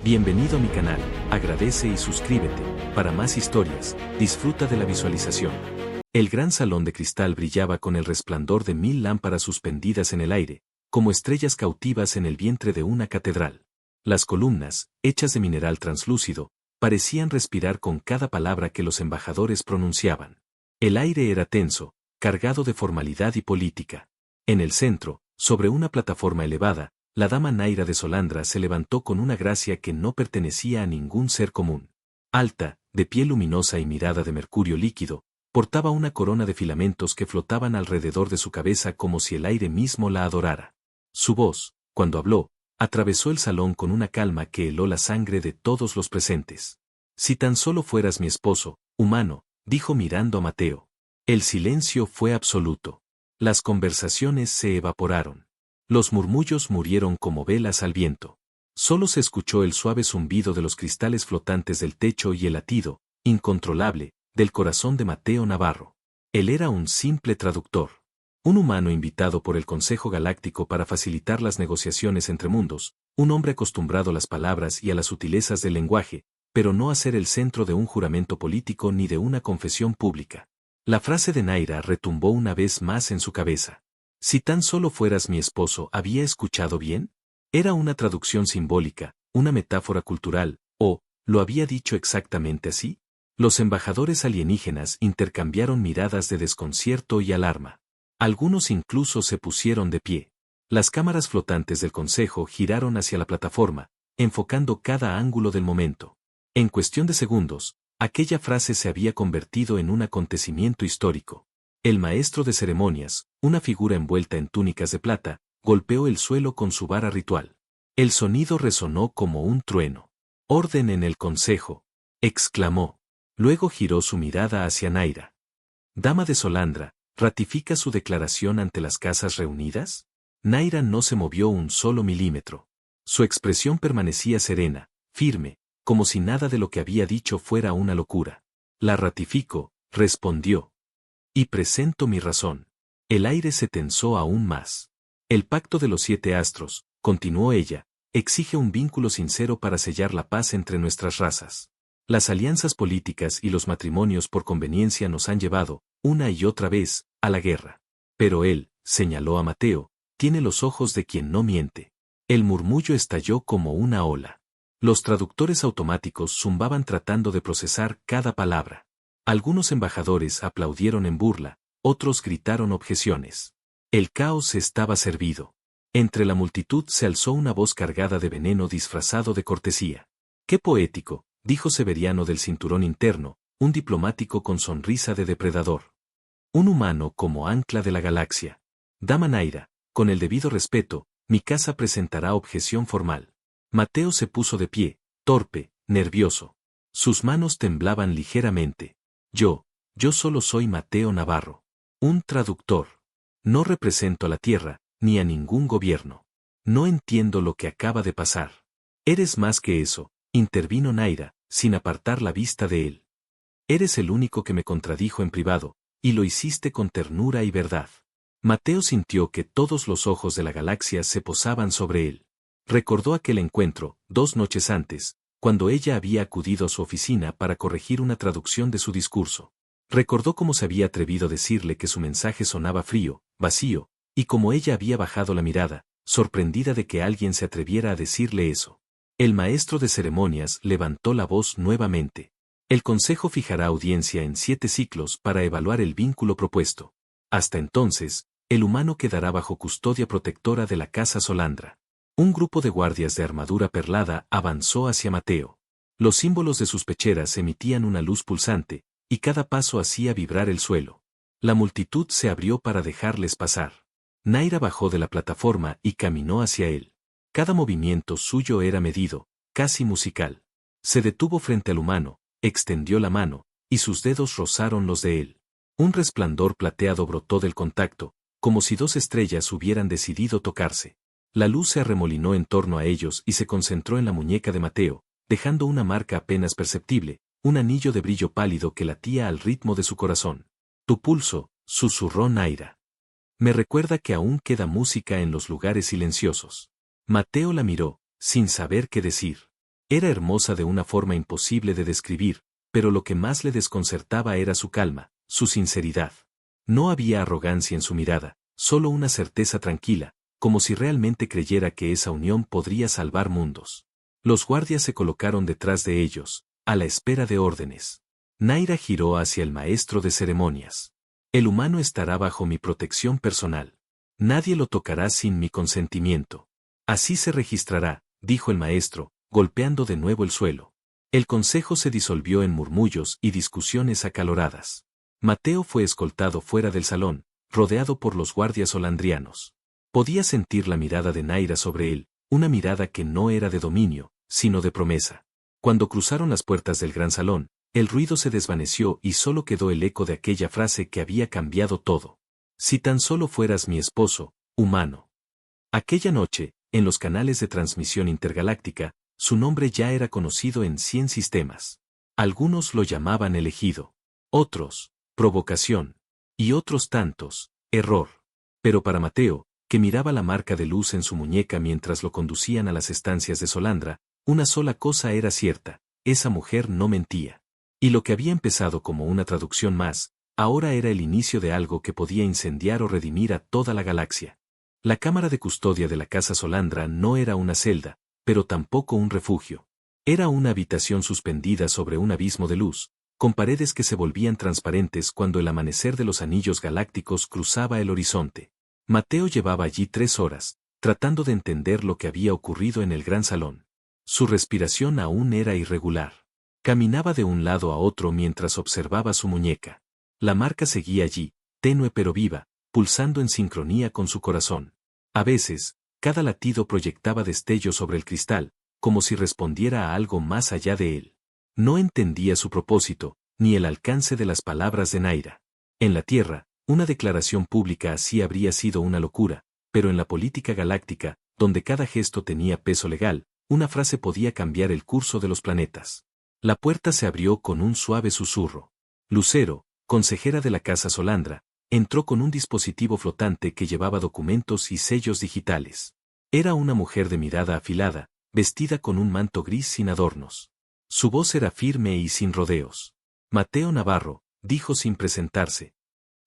Bienvenido a mi canal, agradece y suscríbete. Para más historias, disfruta de la visualización. El gran salón de cristal brillaba con el resplandor de 1000 lámparas suspendidas en el aire, como estrellas cautivas en el vientre de una catedral. Las columnas, hechas de mineral translúcido, parecían respirar con cada palabra que los embajadores pronunciaban. El aire era tenso, cargado de formalidad y política. En el centro, sobre una plataforma elevada, la dama Naira de Solandra se levantó con una gracia que no pertenecía a ningún ser común. Alta, de piel luminosa y mirada de mercurio líquido, portaba una corona de filamentos que flotaban alrededor de su cabeza como si el aire mismo la adorara. Su voz, cuando habló, atravesó el salón con una calma que heló la sangre de todos los presentes. Si tan solo fueras mi esposo, humano, dijo mirando a Mateo. El silencio fue absoluto. Las conversaciones se evaporaron. Los murmullos murieron como velas al viento. Solo se escuchó el suave zumbido de los cristales flotantes del techo y el latido, incontrolable, del corazón de Mateo Navarro. Él era un simple traductor. Un humano invitado por el Consejo Galáctico para facilitar las negociaciones entre mundos, un hombre acostumbrado a las palabras y a las sutilezas del lenguaje, pero no a ser el centro de un juramento político ni de una confesión pública. La frase de Naira retumbó una vez más en su cabeza. Si tan solo fueras mi esposo, ¿había escuchado bien? Era una traducción simbólica, una metáfora cultural, o, ¿lo había dicho exactamente así? Los embajadores alienígenas intercambiaron miradas de desconcierto y alarma. Algunos incluso se pusieron de pie. Las cámaras flotantes del consejo giraron hacia la plataforma, enfocando cada ángulo del momento. En cuestión de segundos, aquella frase se había convertido en un acontecimiento histórico. El maestro de ceremonias, una figura envuelta en túnicas de plata, golpeó el suelo con su vara ritual. El sonido resonó como un trueno. «Orden en el consejo», exclamó. Luego giró su mirada hacia Naira. «Dama de Solandra, ¿ratifica su declaración ante las casas reunidas?» Naira no se movió un solo milímetro. Su expresión permanecía serena, firme, como si nada de lo que había dicho fuera una locura. «La ratifico», respondió. «Y presento mi razón». El aire se tensó aún más. «El pacto de los 7 astros», continuó ella, «exige un vínculo sincero para sellar la paz entre nuestras razas. Las alianzas políticas y los matrimonios por conveniencia nos han llevado, una y otra vez, a la guerra. Pero él», señaló a Mateo, «tiene los ojos de quien no miente». El murmullo estalló como una ola. Los traductores automáticos zumbaban tratando de procesar cada palabra. Algunos embajadores aplaudieron en burla, otros gritaron objeciones. El caos estaba servido. Entre la multitud se alzó una voz cargada de veneno disfrazado de cortesía. «Qué poético», dijo Severiano del cinturón interno, un diplomático con sonrisa de depredador. «Un humano como ancla de la galaxia. Dama Naira, con el debido respeto, mi casa presentará objeción formal». Mateo se puso de pie, torpe, nervioso. Sus manos temblaban ligeramente. Yo solo soy Mateo Navarro. Un traductor. No represento a la Tierra, ni a ningún gobierno. No entiendo lo que acaba de pasar». «Eres más que eso», intervino Naira, sin apartar la vista de él. «Eres el único que me contradijo en privado, y lo hiciste con ternura y verdad». Mateo sintió que todos los ojos de la galaxia se posaban sobre él. Recordó aquel encuentro, 2 noches antes, cuando ella había acudido a su oficina para corregir una traducción de su discurso. Recordó cómo se había atrevido a decirle que su mensaje sonaba frío, vacío, y cómo ella había bajado la mirada, sorprendida de que alguien se atreviera a decirle eso. El maestro de ceremonias levantó la voz nuevamente. «El consejo fijará audiencia en 7 ciclos para evaluar el vínculo propuesto. Hasta entonces, el humano quedará bajo custodia protectora de la Casa Solandra». Un grupo de guardias de armadura perlada avanzó hacia Mateo. Los símbolos de sus pecheras emitían una luz pulsante, y cada paso hacía vibrar el suelo. La multitud se abrió para dejarles pasar. Naira bajó de la plataforma y caminó hacia él. Cada movimiento suyo era medido, casi musical. Se detuvo frente al humano, extendió la mano, y sus dedos rozaron los de él. Un resplandor plateado brotó del contacto, como si 2 estrellas hubieran decidido tocarse. La luz se arremolinó en torno a ellos y se concentró en la muñeca de Mateo, dejando una marca apenas perceptible, un anillo de brillo pálido que latía al ritmo de su corazón. «Tu pulso», susurró Naira. «Me recuerda que aún queda música en los lugares silenciosos». Mateo la miró, sin saber qué decir. Era hermosa de una forma imposible de describir, pero lo que más le desconcertaba era su calma, su sinceridad. No había arrogancia en su mirada, solo una certeza tranquila, como si realmente creyera que esa unión podría salvar mundos. Los guardias se colocaron detrás de ellos, a la espera de órdenes. Naira giró hacia el maestro de ceremonias. El humano estará bajo mi protección personal. Nadie lo tocará sin mi consentimiento. Así se registrará, dijo el maestro, golpeando de nuevo el suelo. El consejo se disolvió en murmullos y discusiones acaloradas. Mateo fue escoltado fuera del salón, rodeado por los guardias holandrianos. Podía sentir la mirada de Naira sobre él, una mirada que no era de dominio, sino de promesa. Cuando cruzaron las puertas del gran salón, el ruido se desvaneció y solo quedó el eco de aquella frase que había cambiado todo. Si tan solo fueras mi esposo, humano. Aquella noche, en los canales de transmisión intergaláctica, su nombre ya era conocido en 100 sistemas. Algunos lo llamaban elegido. Otros, provocación. Y otros tantos, error. Pero para Mateo, que miraba la marca de luz en su muñeca mientras lo conducían a las estancias de Solandra, una sola cosa era cierta, esa mujer no mentía. Y lo que había empezado como una traducción más, ahora era el inicio de algo que podía incendiar o redimir a toda la galaxia. La cámara de custodia de la casa Solandra no era una celda, pero tampoco un refugio. Era una habitación suspendida sobre un abismo de luz, con paredes que se volvían transparentes cuando el amanecer de los anillos galácticos cruzaba el horizonte. Mateo llevaba allí 3 horas, tratando de entender lo que había ocurrido en el gran salón. Su respiración aún era irregular. Caminaba de un lado a otro mientras observaba su muñeca. La marca seguía allí, tenue pero viva, pulsando en sincronía con su corazón. A veces, cada latido proyectaba destellos sobre el cristal, como si respondiera a algo más allá de él. No entendía su propósito, ni el alcance de las palabras de Naira. En la Tierra, una declaración pública así habría sido una locura, pero en la política galáctica, donde cada gesto tenía peso legal, una frase podía cambiar el curso de los planetas. La puerta se abrió con un suave susurro. Lucero, consejera de la casa Solandra, entró con un dispositivo flotante que llevaba documentos y sellos digitales. Era una mujer de mirada afilada, vestida con un manto gris sin adornos. Su voz era firme y sin rodeos. Mateo Navarro, dijo sin presentarse.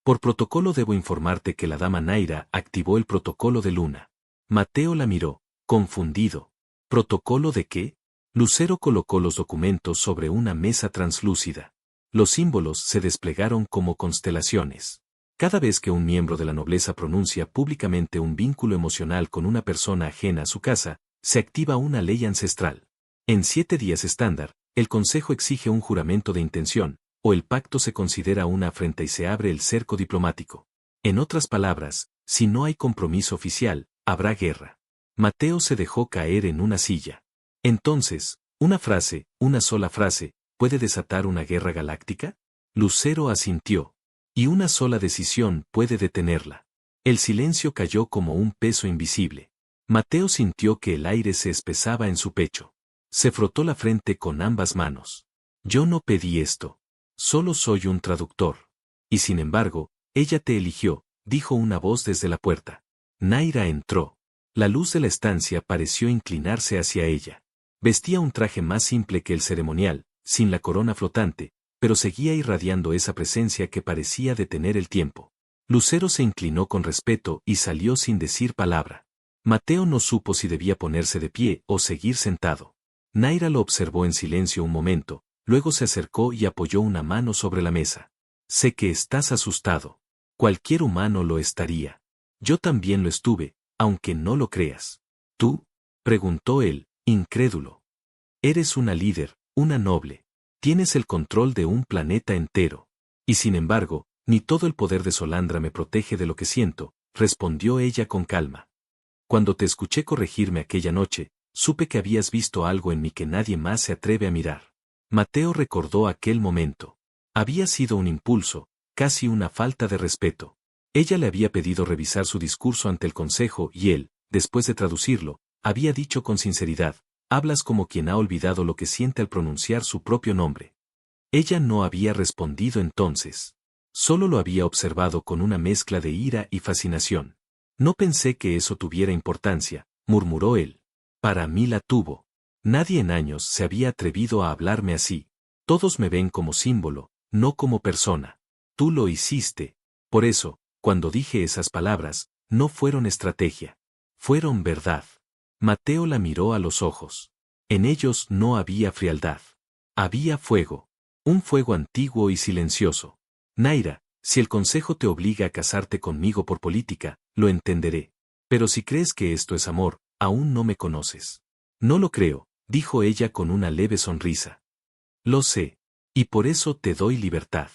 Por protocolo debo informarte que la dama Naira activó el protocolo de Luna. Mateo la miró, confundido. ¿Protocolo de qué? Lucero colocó los documentos sobre una mesa translúcida. Los símbolos se desplegaron como constelaciones. Cada vez que un miembro de la nobleza pronuncia públicamente un vínculo emocional con una persona ajena a su casa, se activa una ley ancestral. En 7 días estándar, el Consejo exige un juramento de intención, o el pacto se considera una afrenta y se abre el cerco diplomático. En otras palabras, si no hay compromiso oficial, habrá guerra. Mateo se dejó caer en una silla. Entonces, una frase, una sola frase, ¿puede desatar una guerra galáctica? Lucero asintió. Y una sola decisión puede detenerla. El silencio cayó como un peso invisible. Mateo sintió que el aire se espesaba en su pecho. Se frotó la frente con ambas manos. Yo no pedí esto. Solo soy un traductor. Y sin embargo, ella te eligió, dijo una voz desde la puerta. Naira entró. La luz de la estancia pareció inclinarse hacia ella. Vestía un traje más simple que el ceremonial, sin la corona flotante, pero seguía irradiando esa presencia que parecía detener el tiempo. Lucero se inclinó con respeto y salió sin decir palabra. Mateo no supo si debía ponerse de pie o seguir sentado. Naira lo observó en silencio un momento, luego se acercó y apoyó una mano sobre la mesa. Sé que estás asustado. Cualquier humano lo estaría. Yo también lo estuve, aunque no lo creas. ¿Tú? Preguntó él, incrédulo. Eres una líder, una noble. Tienes el control de un planeta entero. Y sin embargo, ni todo el poder de Solandra me protege de lo que siento, respondió ella con calma. Cuando te escuché corregirme aquella noche, supe que habías visto algo en mí que nadie más se atreve a mirar. Mateo recordó aquel momento. Había sido un impulso, casi una falta de respeto. Ella le había pedido revisar su discurso ante el consejo y él, después de traducirlo, había dicho con sinceridad, hablas como quien ha olvidado lo que siente al pronunciar su propio nombre. Ella no había respondido entonces. Solo lo había observado con una mezcla de ira y fascinación. No pensé que eso tuviera importancia, murmuró él. Para mí la tuvo. Nadie en años se había atrevido a hablarme así. Todos me ven como símbolo, no como persona. Tú lo hiciste. Por eso, cuando dije esas palabras, no fueron estrategia. Fueron verdad. Mateo la miró a los ojos. En ellos no había frialdad. Había fuego. Un fuego antiguo y silencioso. Naira, si el consejo te obliga a casarte conmigo por política, lo entenderé. Pero si crees que esto es amor, aún no me conoces. No lo creo, dijo ella con una leve sonrisa. Lo sé. Y por eso te doy libertad.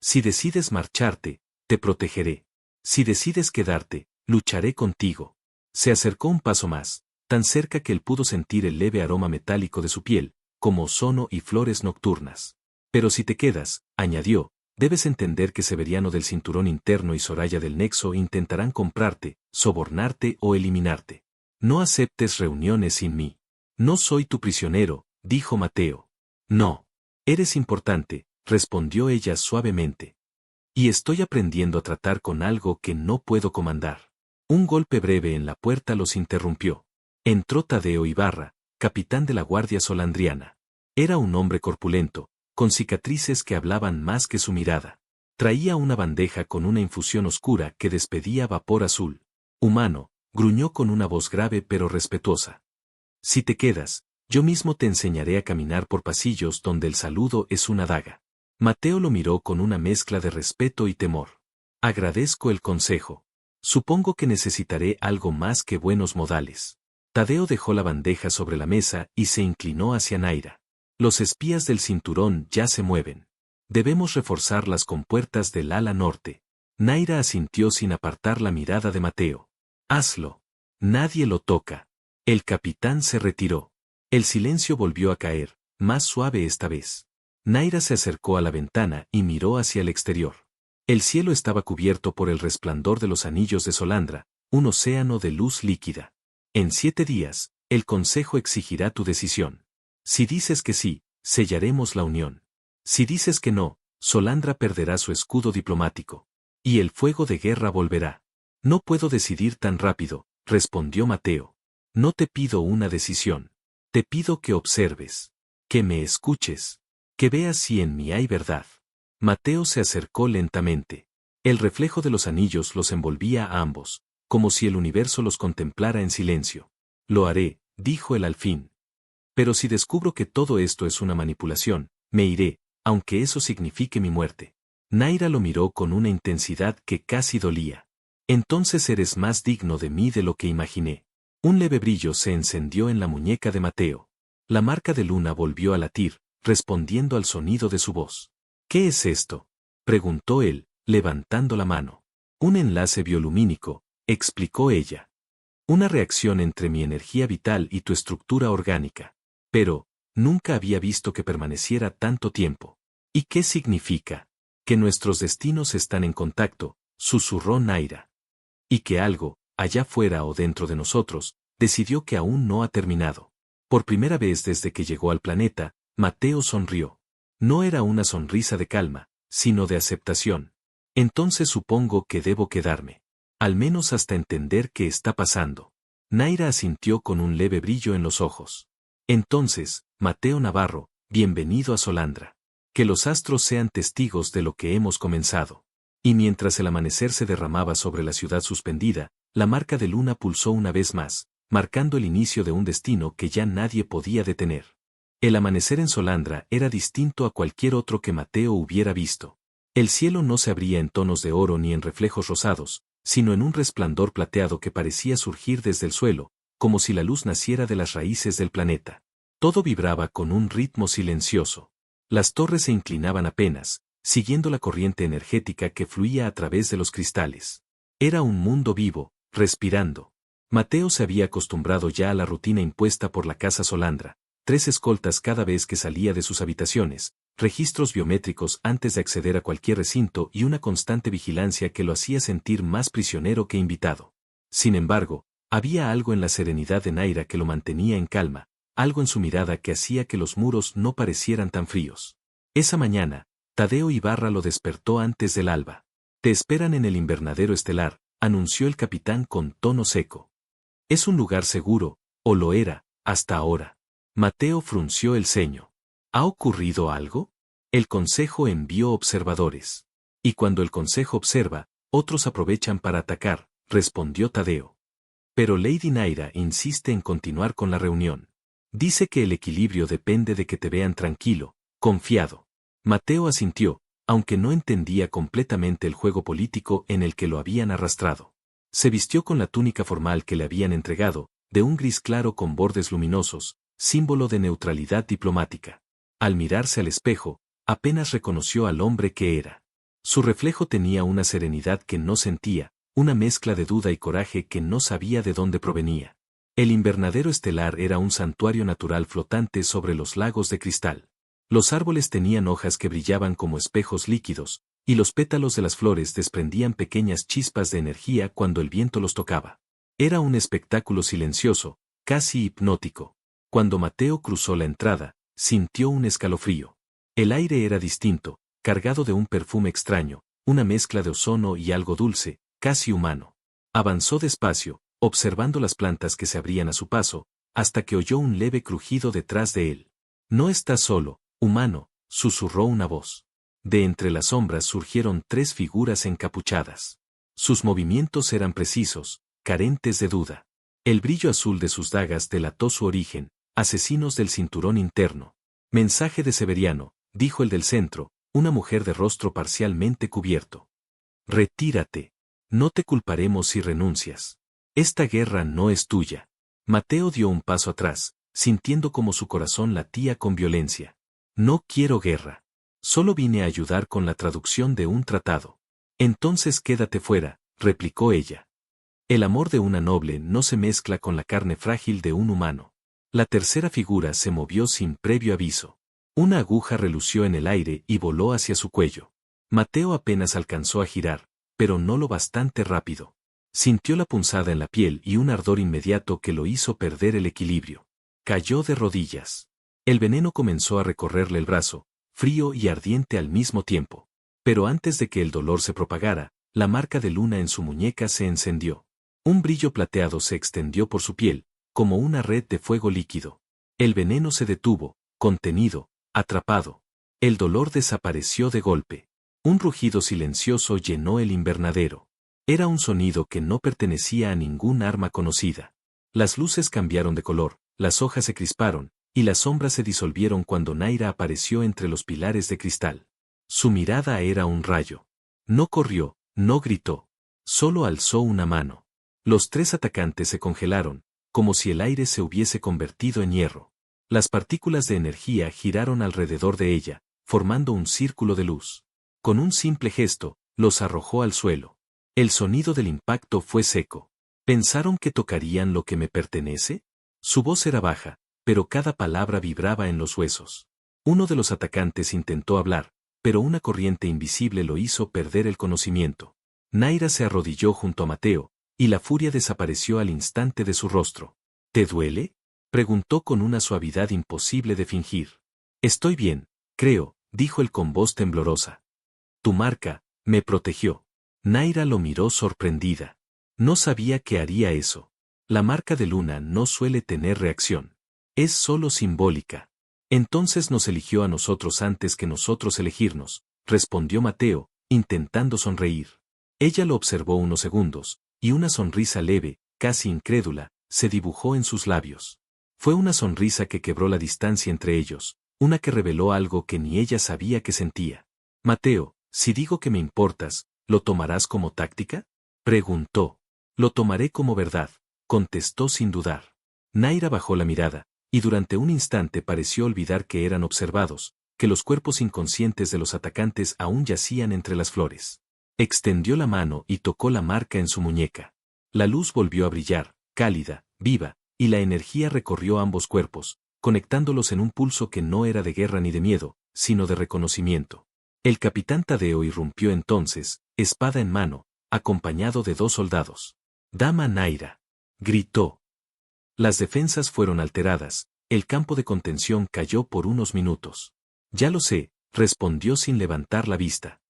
Si decides marcharte, te protegeré. Si decides quedarte, lucharé contigo. Se acercó un paso más, tan cerca que él pudo sentir el leve aroma metálico de su piel, como ozono y flores nocturnas. Pero si te quedas, añadió, debes entender que Severiano del Cinturón Interno y Soraya del Nexo intentarán comprarte, sobornarte o eliminarte. No aceptes reuniones sin mí. No soy tu prisionero, dijo Mateo. No. Eres importante, respondió ella suavemente. Y estoy aprendiendo a tratar con algo que no puedo comandar. Un golpe breve en la puerta los interrumpió. Entró Tadeo Ibarra, capitán de la Guardia Solandriana. Era un hombre corpulento, con cicatrices que hablaban más que su mirada. Traía una bandeja con una infusión oscura que despedía vapor azul. Humano, gruñó con una voz grave pero respetuosa. Si te quedas, yo mismo te enseñaré a caminar por pasillos donde el saludo es una daga. Mateo lo miró con una mezcla de respeto y temor. Agradezco el consejo. Supongo que necesitaré algo más que buenos modales. Tadeo dejó la bandeja sobre la mesa y se inclinó hacia Naira. Los espías del cinturón ya se mueven. Debemos reforzar las compuertas del ala norte. Naira asintió sin apartar la mirada de Mateo. Hazlo. Nadie lo toca. El capitán se retiró. El silencio volvió a caer, más suave esta vez. Naira se acercó a la ventana y miró hacia el exterior. El cielo estaba cubierto por el resplandor de los anillos de Solandra, un océano de luz líquida. En 7 días, el consejo exigirá tu decisión. Si dices que sí, sellaremos la unión. Si dices que no, Solandra perderá su escudo diplomático. Y el fuego de guerra volverá. No puedo decidir tan rápido, respondió Mateo. No te pido una decisión. Te pido que observes. Que me escuches. Que veas si en mí hay verdad. Mateo se acercó lentamente. El reflejo de los anillos los envolvía a ambos, como si el universo los contemplara en silencio. Lo haré, dijo él al fin. Pero si descubro que todo esto es una manipulación, me iré, aunque eso signifique mi muerte. Naira lo miró con una intensidad que casi dolía. Entonces eres más digno de mí de lo que imaginé. Un leve brillo se encendió en la muñeca de Mateo. La marca de luna volvió a latir, respondiendo al sonido de su voz. ¿Qué es esto?, preguntó él, levantando la mano. Un enlace biolumínico, explicó ella. Una reacción entre mi energía vital y tu estructura orgánica. Pero, nunca había visto que permaneciera tanto tiempo. ¿Y qué significa? Que nuestros destinos están en contacto, susurró Naira. Y que algo, allá fuera o dentro de nosotros, decidió que aún no ha terminado. Por primera vez desde que llegó al planeta, Mateo sonrió. No era una sonrisa de calma, sino de aceptación. Entonces supongo que debo quedarme. Al menos hasta entender qué está pasando. Naira asintió con un leve brillo en los ojos. Entonces, Mateo Navarro, bienvenido a Solandra. Que los astros sean testigos de lo que hemos comenzado. Y mientras el amanecer se derramaba sobre la ciudad suspendida, la marca de luna pulsó una vez más, marcando el inicio de un destino que ya nadie podía detener. El amanecer en Solandra era distinto a cualquier otro que Mateo hubiera visto. El cielo no se abría en tonos de oro ni en reflejos rosados, sino en un resplandor plateado que parecía surgir desde el suelo, como si la luz naciera de las raíces del planeta. Todo vibraba con un ritmo silencioso. Las torres se inclinaban apenas, siguiendo la corriente energética que fluía a través de los cristales. Era un mundo vivo, respirando. Mateo se había acostumbrado ya a la rutina impuesta por la Casa Solandra. 3 escoltas cada vez que salía de sus habitaciones, registros biométricos antes de acceder a cualquier recinto y una constante vigilancia que lo hacía sentir más prisionero que invitado. Sin embargo, había algo en la serenidad de Naira que lo mantenía en calma, algo en su mirada que hacía que los muros no parecieran tan fríos. Esa mañana, Tadeo Ibarra lo despertó antes del alba. Te esperan en el invernadero estelar, anunció el capitán con tono seco. Es un lugar seguro, o lo era, hasta ahora. Mateo frunció el ceño. ¿Ha ocurrido algo? El consejo envió observadores. Y cuando el consejo observa, otros aprovechan para atacar, respondió Tadeo. Pero Lady Naira insiste en continuar con la reunión. Dice que el equilibrio depende de que te vean tranquilo, confiado. Mateo asintió, aunque no entendía completamente el juego político en el que lo habían arrastrado. Se vistió con la túnica formal que le habían entregado, de un gris claro con bordes luminosos, símbolo de neutralidad diplomática. Al mirarse al espejo, apenas reconoció al hombre que era. Su reflejo tenía una serenidad que no sentía, una mezcla de duda y coraje que no sabía de dónde provenía. El invernadero estelar era un santuario natural flotante sobre los lagos de cristal. Los árboles tenían hojas que brillaban como espejos líquidos, y los pétalos de las flores desprendían pequeñas chispas de energía cuando el viento los tocaba. Era un espectáculo silencioso, casi hipnótico. Cuando Mateo cruzó la entrada, sintió un escalofrío. El aire era distinto, cargado de un perfume extraño, una mezcla de ozono y algo dulce, casi humano. Avanzó despacio, observando las plantas que se abrían a su paso, hasta que oyó un leve crujido detrás de él. No estás solo, humano, susurró una voz. De entre las sombras surgieron 3 figuras encapuchadas. Sus movimientos eran precisos, carentes de duda. El brillo azul de sus dagas delató su origen, asesinos del cinturón interno. Mensaje de Severiano, dijo el del centro, una mujer de rostro parcialmente cubierto. Retírate. No te culparemos si renuncias. Esta guerra no es tuya. Mateo dio un paso atrás, sintiendo como su corazón latía con violencia. No quiero guerra. Solo vine a ayudar con la traducción de un tratado. Entonces quédate fuera, replicó ella. El amor de una noble no se mezcla con la carne frágil de un humano. La tercera figura se movió sin previo aviso. Una aguja relució en el aire y voló hacia su cuello. Mateo apenas alcanzó a girar, pero no lo bastante rápido. Sintió la punzada en la piel y un ardor inmediato que lo hizo perder el equilibrio. Cayó de rodillas. El veneno comenzó a recorrerle el brazo, frío y ardiente al mismo tiempo. Pero antes de que el dolor se propagara, la marca de luna en su muñeca se encendió. Un brillo plateado se extendió por su piel, como una red de fuego líquido. El veneno se detuvo, contenido, atrapado. El dolor desapareció de golpe. Un rugido silencioso llenó el invernadero. Era un sonido que no pertenecía a ningún arma conocida. Las luces cambiaron de color, las hojas se crisparon, y las sombras se disolvieron cuando Naira apareció entre los pilares de cristal. Su mirada era un rayo. No corrió, no gritó. Solo alzó una mano. Los 3 atacantes se congelaron, como si el aire se hubiese convertido en hierro. Las partículas de energía giraron alrededor de ella, formando un círculo de luz. Con un simple gesto, los arrojó al suelo. El sonido del impacto fue seco. ¿Pensaron que tocarían lo que me pertenece? Su voz era baja, pero cada palabra vibraba en los huesos. Uno de los atacantes intentó hablar, pero una corriente invisible lo hizo perder el conocimiento. Naira se arrodilló junto a Mateo, y la furia desapareció al instante de su rostro. ¿Te duele?, preguntó con una suavidad imposible de fingir. Estoy bien, creo, dijo él con voz temblorosa. Tu marca, me protegió. Naira lo miró sorprendida. No sabía que haría eso. La marca de luna no suele tener reacción. Es solo simbólica. Entonces nos eligió a nosotros antes que nosotros elegirnos, respondió Mateo, intentando sonreír. Ella lo observó unos segundos, y una sonrisa leve, casi incrédula, se dibujó en sus labios. Fue una sonrisa que quebró la distancia entre ellos, una que reveló algo que ni ella sabía que sentía. Mateo, si digo que me importas, ¿lo tomarás como táctica?, preguntó. Lo tomaré como verdad, contestó sin dudar. Naira bajó la mirada, y durante un instante pareció olvidar que eran observados, que los cuerpos inconscientes de los atacantes aún yacían entre las flores. Extendió la mano y tocó la marca en su muñeca. La luz volvió a brillar, cálida, viva, y la energía recorrió ambos cuerpos, conectándolos en un pulso que no era de guerra ni de miedo, sino de reconocimiento. El capitán Tadeo irrumpió entonces, espada en mano, acompañado de 2 soldados. «Dama Naira», gritó. Las defensas fueron alteradas, el campo de contención cayó por unos minutos. «Ya lo sé», respondió sin levantar la vista.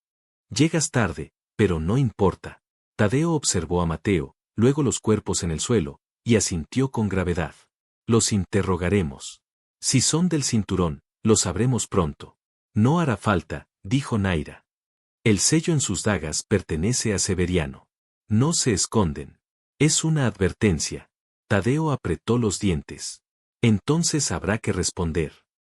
«Llegas tarde, pero no importa». Tadeo observó a Mateo, luego los cuerpos en el suelo, y asintió con gravedad. «Los interrogaremos». Si son del cinturón, lo sabremos pronto. No hará falta, dijo Naira. El sello en sus dagas pertenece a Severiano. No se esconden. Es una advertencia. Tadeo apretó los dientes. Entonces habrá que responder.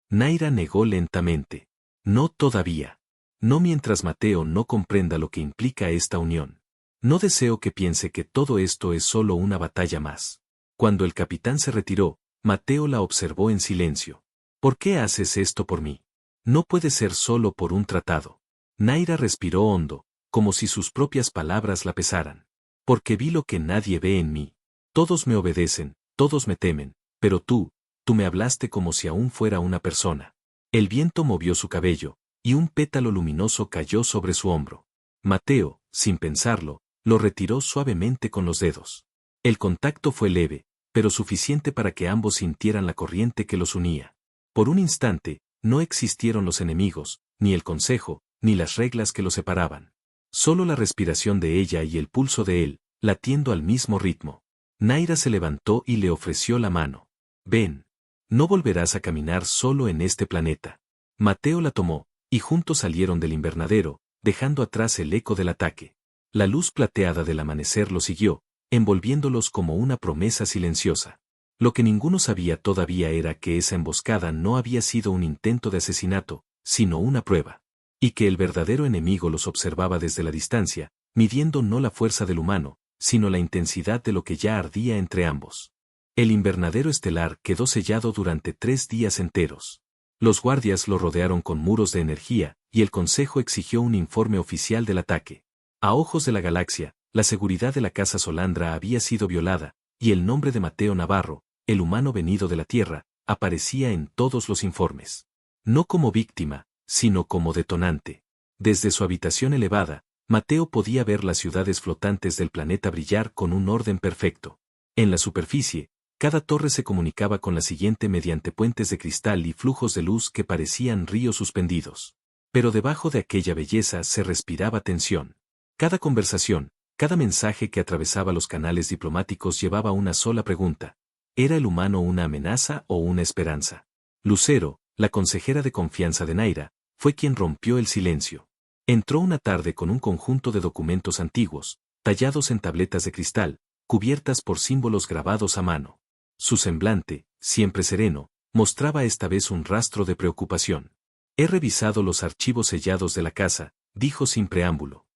Naira negó lentamente. No todavía. No mientras Mateo no comprenda lo que implica esta unión. No deseo que piense que todo esto es solo una batalla más. Cuando el capitán se retiró, Mateo la observó en silencio. ¿Por qué haces esto por mí? No puede ser solo por un tratado. Naira respiró hondo, como si sus propias palabras la pesaran. Porque vi lo que nadie ve en mí. Todos me obedecen, todos me temen, pero tú me hablaste como si aún fuera una persona. El viento movió su cabello, y un pétalo luminoso cayó sobre su hombro. Mateo, sin pensarlo, lo retiró suavemente con los dedos. El contacto fue leve, pero suficiente para que ambos sintieran la corriente que los unía. Por un instante, no existieron los enemigos, ni el consejo, ni las reglas que los separaban. Solo la respiración de ella y el pulso de él, latiendo al mismo ritmo. Naira se levantó y le ofreció la mano. Ven. No volverás a caminar solo en este planeta. Mateo la tomó, y juntos salieron del invernadero, dejando atrás el eco del ataque. La luz plateada del amanecer los siguió, envolviéndolos como una promesa silenciosa. Lo que ninguno sabía todavía era que esa emboscada no había sido un intento de asesinato, sino una prueba. Y que el verdadero enemigo los observaba desde la distancia, midiendo no la fuerza del humano, sino la intensidad de lo que ya ardía entre ambos. El invernadero estelar quedó sellado durante 3 días enteros. Los guardias lo rodearon con muros de energía, y el Consejo exigió un informe oficial del ataque. A ojos de la galaxia, la seguridad de la Casa Solandra había sido violada, y el nombre de Mateo Navarro, el humano venido de la Tierra, aparecía en todos los informes. No como víctima, sino como detonante. Desde su habitación elevada, Mateo podía ver las ciudades flotantes del planeta brillar con un orden perfecto. En la superficie, cada torre se comunicaba con la siguiente mediante puentes de cristal y flujos de luz que parecían ríos suspendidos. Pero debajo de aquella belleza se respiraba tensión. Cada conversación, cada mensaje que atravesaba los canales diplomáticos llevaba una sola pregunta. ¿Era el humano una amenaza o una esperanza? Lucero, la consejera de confianza de Naira, fue quien rompió el silencio. Entró una tarde con un conjunto de documentos antiguos, tallados en tabletas de cristal, cubiertas por símbolos grabados a mano. Su semblante, siempre sereno, mostraba esta vez un rastro de preocupación. He revisado los archivos sellados de la casa, dijo sin preámbulo.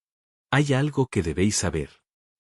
Hay algo que debéis saber.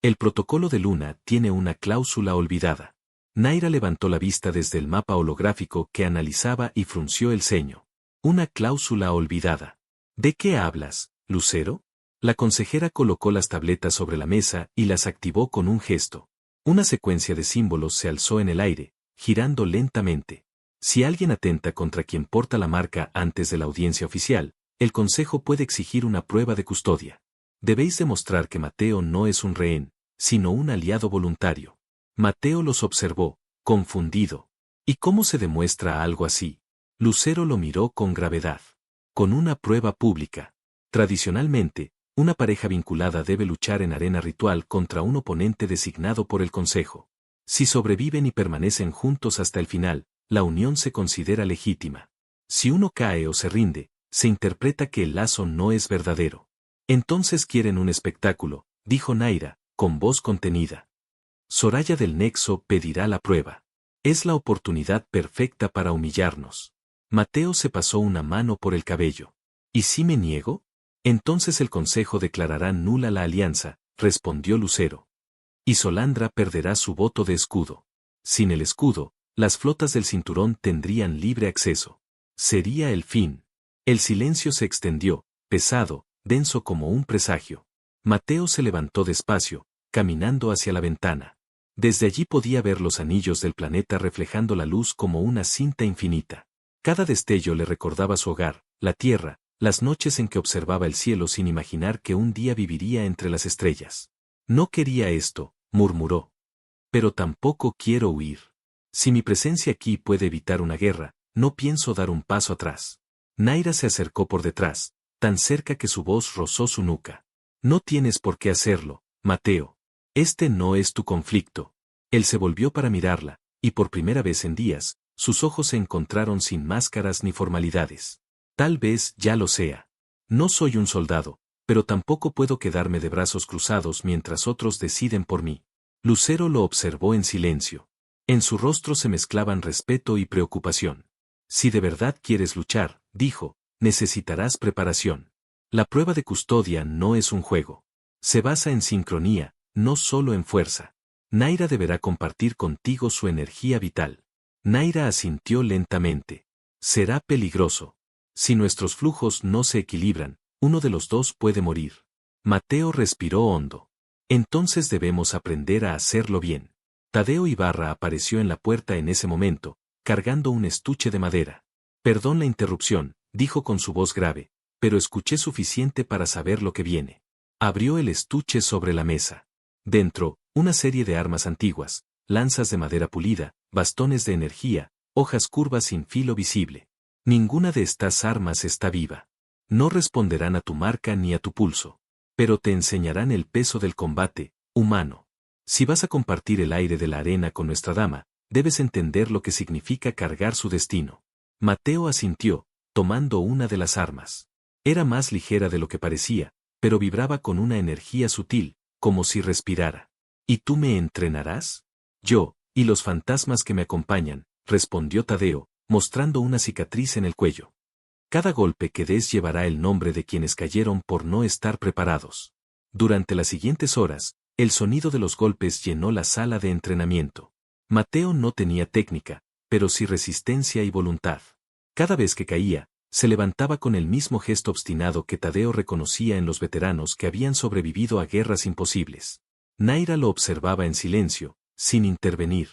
El protocolo de Luna tiene una cláusula olvidada. Naira levantó la vista desde el mapa holográfico que analizaba y frunció el ceño. Una cláusula olvidada. ¿De qué hablas, Lucero? La consejera colocó las tabletas sobre la mesa y las activó con un gesto. Una secuencia de símbolos se alzó en el aire, girando lentamente. Si alguien atenta contra quien porta la marca antes de la audiencia oficial, el Consejo puede exigir una prueba de custodia. Debéis demostrar que Mateo no es un rehén, sino un aliado voluntario. Mateo los observó, confundido. ¿Y cómo se demuestra algo así? Lucero lo miró con gravedad. Con una prueba pública. Tradicionalmente, una pareja vinculada debe luchar en arena ritual contra un oponente designado por el Consejo. Si sobreviven y permanecen juntos hasta el final, la unión se considera legítima. Si uno cae o se rinde, se interpreta que el lazo no es verdadero. Entonces quieren un espectáculo, dijo Naira, con voz contenida. Soraya del Nexo pedirá la prueba. Es la oportunidad perfecta para humillarnos. Mateo se pasó una mano por el cabello. ¿Y si me niego? Entonces el Consejo declarará nula la alianza, respondió Lucero. Y Solandra perderá su voto de escudo. Sin el escudo, las flotas del cinturón tendrían libre acceso. Sería el fin. El silencio se extendió, pesado, denso como un presagio. Mateo se levantó despacio, caminando hacia la ventana. Desde allí podía ver los anillos del planeta reflejando la luz como una cinta infinita. Cada destello le recordaba su hogar, la Tierra, las noches en que observaba el cielo sin imaginar que un día viviría entre las estrellas. No quería esto, murmuró. Pero tampoco quiero huir. Si mi presencia aquí puede evitar una guerra, no pienso dar un paso atrás. Naira se acercó por detrás, tan cerca que su voz rozó su nuca. No tienes por qué hacerlo, Mateo. Este no es tu conflicto. Él se volvió para mirarla, y por primera vez en días, Sus ojos se encontraron sin máscaras ni formalidades. Tal vez ya lo sea. No soy un soldado, pero tampoco puedo quedarme de brazos cruzados mientras otros deciden por mí. Lucero lo observó en silencio. En su rostro se mezclaban respeto y preocupación. Si de verdad quieres luchar, dijo, necesitarás preparación. La prueba de custodia no es un juego. Se basa en sincronía, no solo en fuerza. Naira deberá compartir contigo su energía vital. Naira asintió lentamente. Será peligroso. Si nuestros flujos no se equilibran, uno de los dos puede morir. Mateo respiró hondo. Entonces debemos aprender a hacerlo bien. Tadeo Ibarra apareció en la puerta en ese momento, cargando un estuche de madera. Perdón la interrupción, dijo con su voz grave, pero escuché suficiente para saber lo que viene. Abrió el estuche sobre la mesa. Dentro, una serie de armas antiguas, lanzas de madera pulida, bastones de energía, hojas curvas sin filo visible. Ninguna de estas armas está viva. No responderán a tu marca ni a tu pulso. Pero te enseñarán el peso del combate, humano. Si vas a compartir el aire de la arena con nuestra dama, debes entender lo que significa cargar su destino. Mateo asintió, tomando una de las armas. Era más ligera de lo que parecía, pero vibraba con una energía sutil, como si respirara. ¿Y tú me entrenarás? Yo, y los fantasmas que me acompañan, respondió Tadeo, mostrando una cicatriz en el cuello. Cada golpe que des llevará el nombre de quienes cayeron por no estar preparados. Durante las siguientes horas, el sonido de los golpes llenó la sala de entrenamiento. Mateo no tenía técnica, pero sí resistencia y voluntad. Cada vez que caía, se levantaba con el mismo gesto obstinado que Tadeo reconocía en los veteranos que habían sobrevivido a guerras imposibles. Naira lo observaba en silencio, sin intervenir.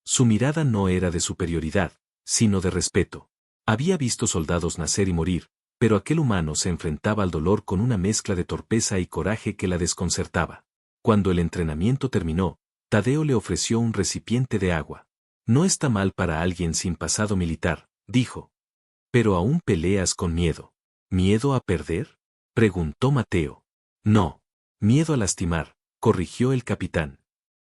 Su mirada no era de superioridad, sino de respeto. Había visto soldados nacer y morir, pero aquel humano se enfrentaba al dolor con una mezcla de torpeza y coraje que la desconcertaba. Cuando el entrenamiento terminó, Tadeo le ofreció un recipiente de agua. No está mal para alguien sin pasado militar, dijo. Pero aún peleas con miedo. ¿Miedo a perder? Preguntó Mateo. No. Miedo a lastimar, corrigió el capitán.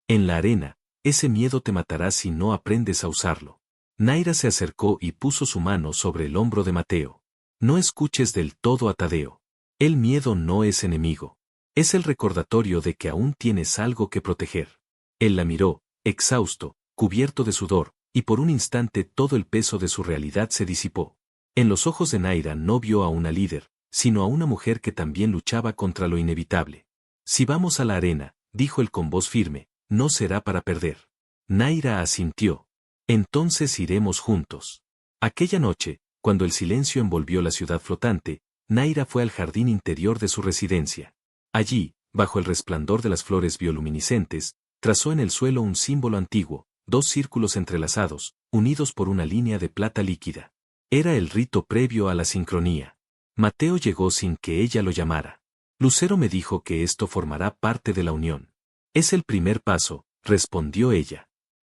En la arena, ese miedo te matará si no aprendes a usarlo. Naira se acercó y puso su mano sobre el hombro de Mateo. No escuches del todo a Tadeo. El miedo no es enemigo. Es el recordatorio de que aún tienes algo que proteger. Él la miró, exhausto, cubierto de sudor, y por un instante todo el peso de su realidad se disipó. En los ojos de Naira no vio a una líder, sino a una mujer que también luchaba contra lo inevitable. Si vamos a la arena, dijo él con voz firme, no será para perder. Naira asintió. Entonces iremos juntos. Aquella noche, cuando el silencio envolvió la ciudad flotante, Naira fue al jardín interior de su residencia. Allí, bajo el resplandor de las flores bioluminiscentes, trazó en el suelo un símbolo antiguo, dos círculos entrelazados, unidos por una línea de plata líquida. Era el rito previo a la sincronía. Mateo llegó sin que ella lo llamara. Lucero me dijo que esto formará parte de la unión. Es el primer paso, respondió ella.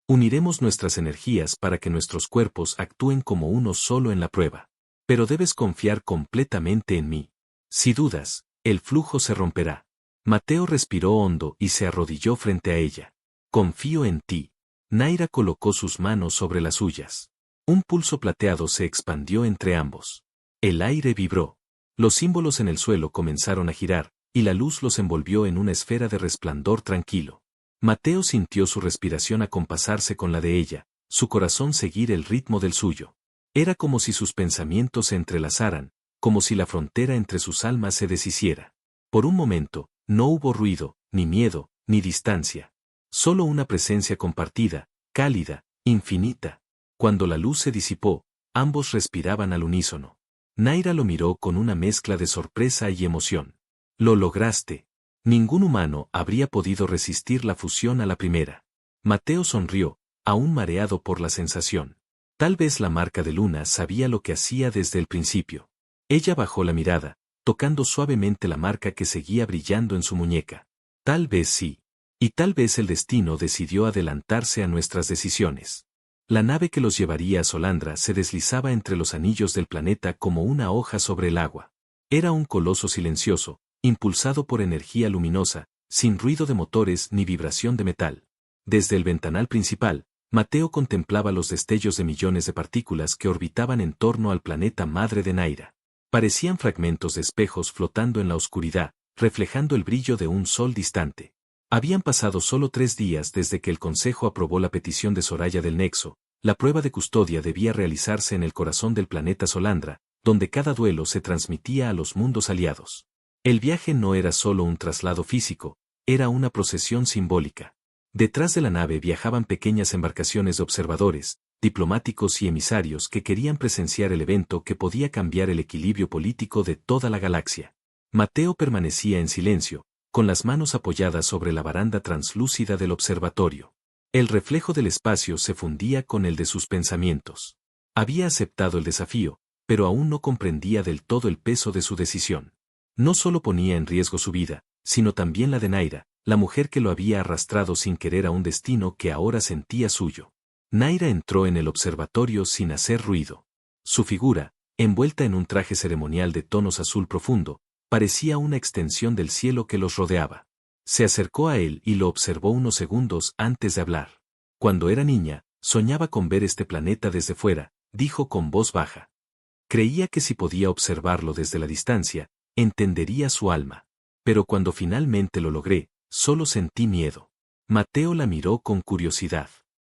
Uniremos nuestras energías para que nuestros cuerpos actúen como uno solo en la prueba. Pero debes confiar completamente en mí. Si dudas, el flujo se romperá. Mateo respiró hondo y se arrodilló frente a ella. Confío en ti. Naira colocó sus manos sobre las suyas. Un pulso plateado se expandió entre ambos. El aire vibró. Los símbolos en el suelo comenzaron a girar, y la luz los envolvió en una esfera de resplandor tranquilo. Mateo sintió su respiración acompasarse con la de ella, su corazón seguir el ritmo del suyo. Era como si sus pensamientos se entrelazaran, como si la frontera entre sus almas se deshiciera. Por un momento, no hubo ruido, ni miedo, ni distancia. Solo una presencia compartida, cálida, infinita. Cuando la luz se disipó, ambos respiraban al unísono. Naira lo miró con una mezcla de sorpresa y emoción. Lo lograste. Ningún humano habría podido resistir la fusión a la primera. Mateo sonrió, aún mareado por la sensación. Tal vez la marca de Luna sabía lo que hacía desde el principio. Ella bajó la mirada, tocando suavemente la marca que seguía brillando en su muñeca. Tal vez sí. Y tal vez el destino decidió adelantarse a nuestras decisiones. La nave que los llevaría a Solandra se deslizaba entre los anillos del planeta como una hoja sobre el agua. Era un coloso silencioso, impulsado por energía luminosa, sin ruido de motores ni vibración de metal. Desde el ventanal principal, Mateo contemplaba los destellos de millones de partículas que orbitaban en torno al planeta madre de Naira. Parecían fragmentos de espejos flotando en la oscuridad, reflejando el brillo de un sol distante. Habían pasado solo 3 días desde que el Consejo aprobó la petición de Soraya del Nexo. La prueba de custodia debía realizarse en el corazón del planeta Solandra, donde cada duelo se transmitía a los mundos aliados. El viaje no era solo un traslado físico, era una procesión simbólica. Detrás de la nave viajaban pequeñas embarcaciones de observadores, diplomáticos y emisarios que querían presenciar el evento que podía cambiar el equilibrio político de toda la galaxia. Mateo permanecía en silencio, con las manos apoyadas sobre la baranda translúcida del observatorio. El reflejo del espacio se fundía con el de sus pensamientos. Había aceptado el desafío, pero aún no comprendía del todo el peso de su decisión. No solo ponía en riesgo su vida, sino también la de Naira, la mujer que lo había arrastrado sin querer a un destino que ahora sentía suyo. Naira entró en el observatorio sin hacer ruido. Su figura, envuelta en un traje ceremonial de tonos azul profundo, parecía una extensión del cielo que los rodeaba. Se acercó a él y lo observó unos segundos antes de hablar. Cuando era niña, soñaba con ver este planeta desde fuera, dijo con voz baja. Creía que si podía observarlo desde la distancia, entendería su alma. Pero cuando finalmente lo logré, solo sentí miedo. Mateo la miró con curiosidad.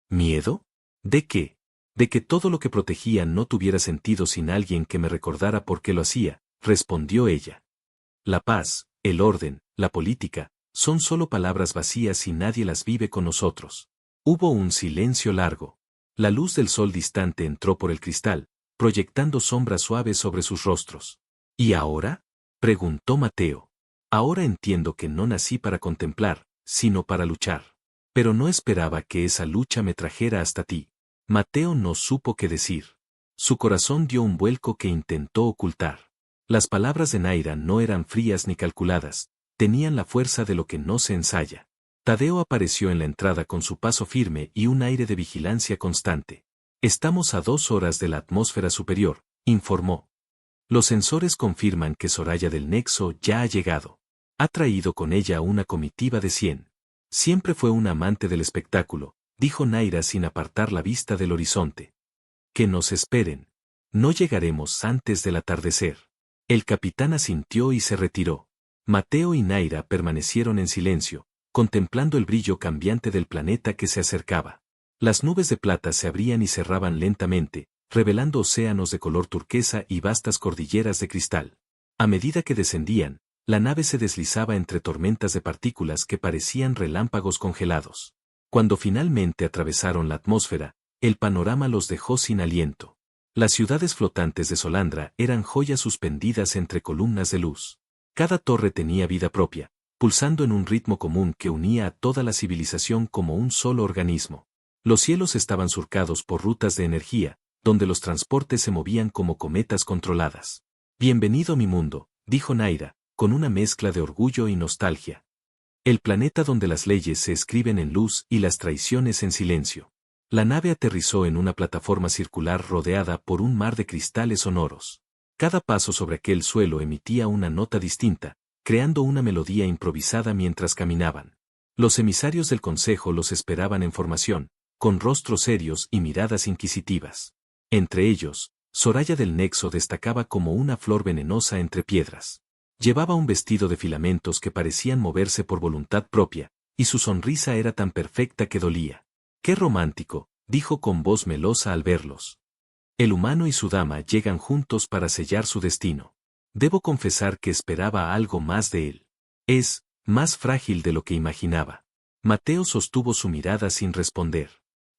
¿Miedo? ¿De qué? De que todo lo que protegía no tuviera sentido sin alguien que me recordara por qué lo hacía, respondió ella. La paz, el orden, la política, son solo palabras vacías y nadie las vive con nosotros. Hubo un silencio largo. La luz del sol distante entró por el cristal, proyectando sombras suaves sobre sus rostros. ¿Y ahora? Preguntó Mateo. Ahora entiendo que no nací para contemplar, sino para luchar. Pero no esperaba que esa lucha me trajera hasta ti. Mateo no supo qué decir. Su corazón dio un vuelco que intentó ocultar. Las palabras de Naira no eran frías ni calculadas, tenían la fuerza de lo que no se ensaya. Tadeo apareció en la entrada con su paso firme y un aire de vigilancia constante. Estamos a 2 horas de la atmósfera superior, informó. Los sensores confirman que Soraya del Nexo ya ha llegado. Ha traído con ella una comitiva de 100. Siempre fue una amante del espectáculo, dijo Naira sin apartar la vista del horizonte. Que nos esperen. No llegaremos antes del atardecer. El capitán asintió y se retiró. Mateo y Naira permanecieron en silencio, contemplando el brillo cambiante del planeta que se acercaba. Las nubes de plata se abrían y cerraban lentamente, revelando océanos de color turquesa y vastas cordilleras de cristal. A medida que descendían, la nave se deslizaba entre tormentas de partículas que parecían relámpagos congelados. Cuando finalmente atravesaron la atmósfera, el panorama los dejó sin aliento. Las ciudades flotantes de Solandra eran joyas suspendidas entre columnas de luz. Cada torre tenía vida propia, pulsando en un ritmo común que unía a toda la civilización como un solo organismo. Los cielos estaban surcados por rutas de energía, donde los transportes se movían como cometas controladas. Bienvenido a mi mundo, dijo Naira, con una mezcla de orgullo y nostalgia. El planeta donde las leyes se escriben en luz y las traiciones en silencio. La nave aterrizó en una plataforma circular rodeada por un mar de cristales sonoros. Cada paso sobre aquel suelo emitía una nota distinta, creando una melodía improvisada mientras caminaban. Los emisarios del consejo los esperaban en formación, con rostros serios y miradas inquisitivas. Entre ellos, Soraya del Nexo destacaba como una flor venenosa entre piedras. Llevaba un vestido de filamentos que parecían moverse por voluntad propia, y su sonrisa era tan perfecta que dolía. ¡Qué romántico!, dijo con voz melosa al verlos. El humano y su dama llegan juntos para sellar su destino. Debo confesar que esperaba algo más de él. Es más frágil de lo que imaginaba. Mateo sostuvo su mirada sin responder.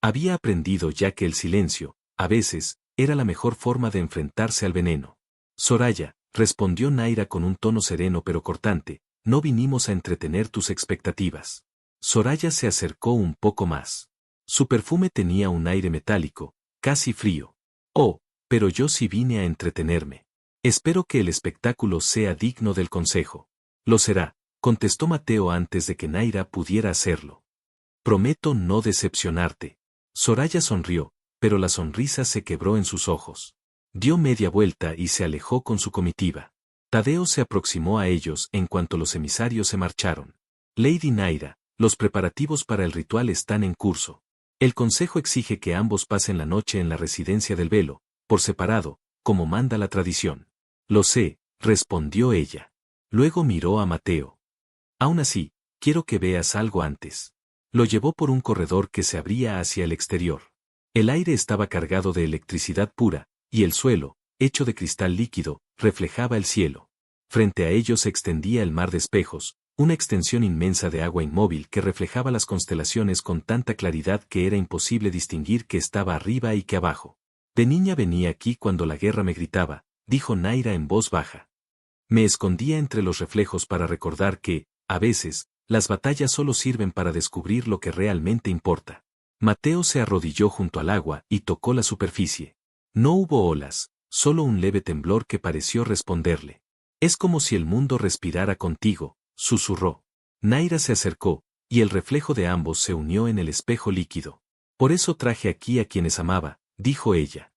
Había aprendido ya que el silencio, a veces, era la mejor forma de enfrentarse al veneno. Soraya, respondió Naira con un tono sereno pero cortante, no vinimos a entretener tus expectativas. Soraya se acercó un poco más. Su perfume tenía un aire metálico, casi frío. Oh, pero yo sí vine a entretenerme. Espero que el espectáculo sea digno del consejo. Lo será, contestó Mateo antes de que Naira pudiera hacerlo. Prometo no decepcionarte. Soraya sonrió, pero la sonrisa se quebró en sus ojos. Dio media vuelta y se alejó con su comitiva. Tadeo se aproximó a ellos en cuanto los emisarios se marcharon. Lady Naira, los preparativos para el ritual están en curso. El consejo exige que ambos pasen la noche en la residencia del velo, por separado, como manda la tradición. Lo sé, respondió ella. Luego miró a Mateo. Aún así, quiero que veas algo antes. Lo llevó por un corredor que se abría hacia el exterior. El aire estaba cargado de electricidad pura, y el suelo, hecho de cristal líquido, reflejaba el cielo. Frente a ellos se extendía el mar de espejos, una extensión inmensa de agua inmóvil que reflejaba las constelaciones con tanta claridad que era imposible distinguir qué estaba arriba y qué abajo. De niña venía aquí cuando la guerra me gritaba, dijo Naira en voz baja. Me escondía entre los reflejos para recordar que, a veces, las batallas solo sirven para descubrir lo que realmente importa. Mateo se arrodilló junto al agua y tocó la superficie. No hubo olas, solo un leve temblor que pareció responderle. Es como si el mundo respirara contigo, susurró. Naira se acercó, y el reflejo de ambos se unió en el espejo líquido. Por eso traje aquí a quienes amaba, dijo ella.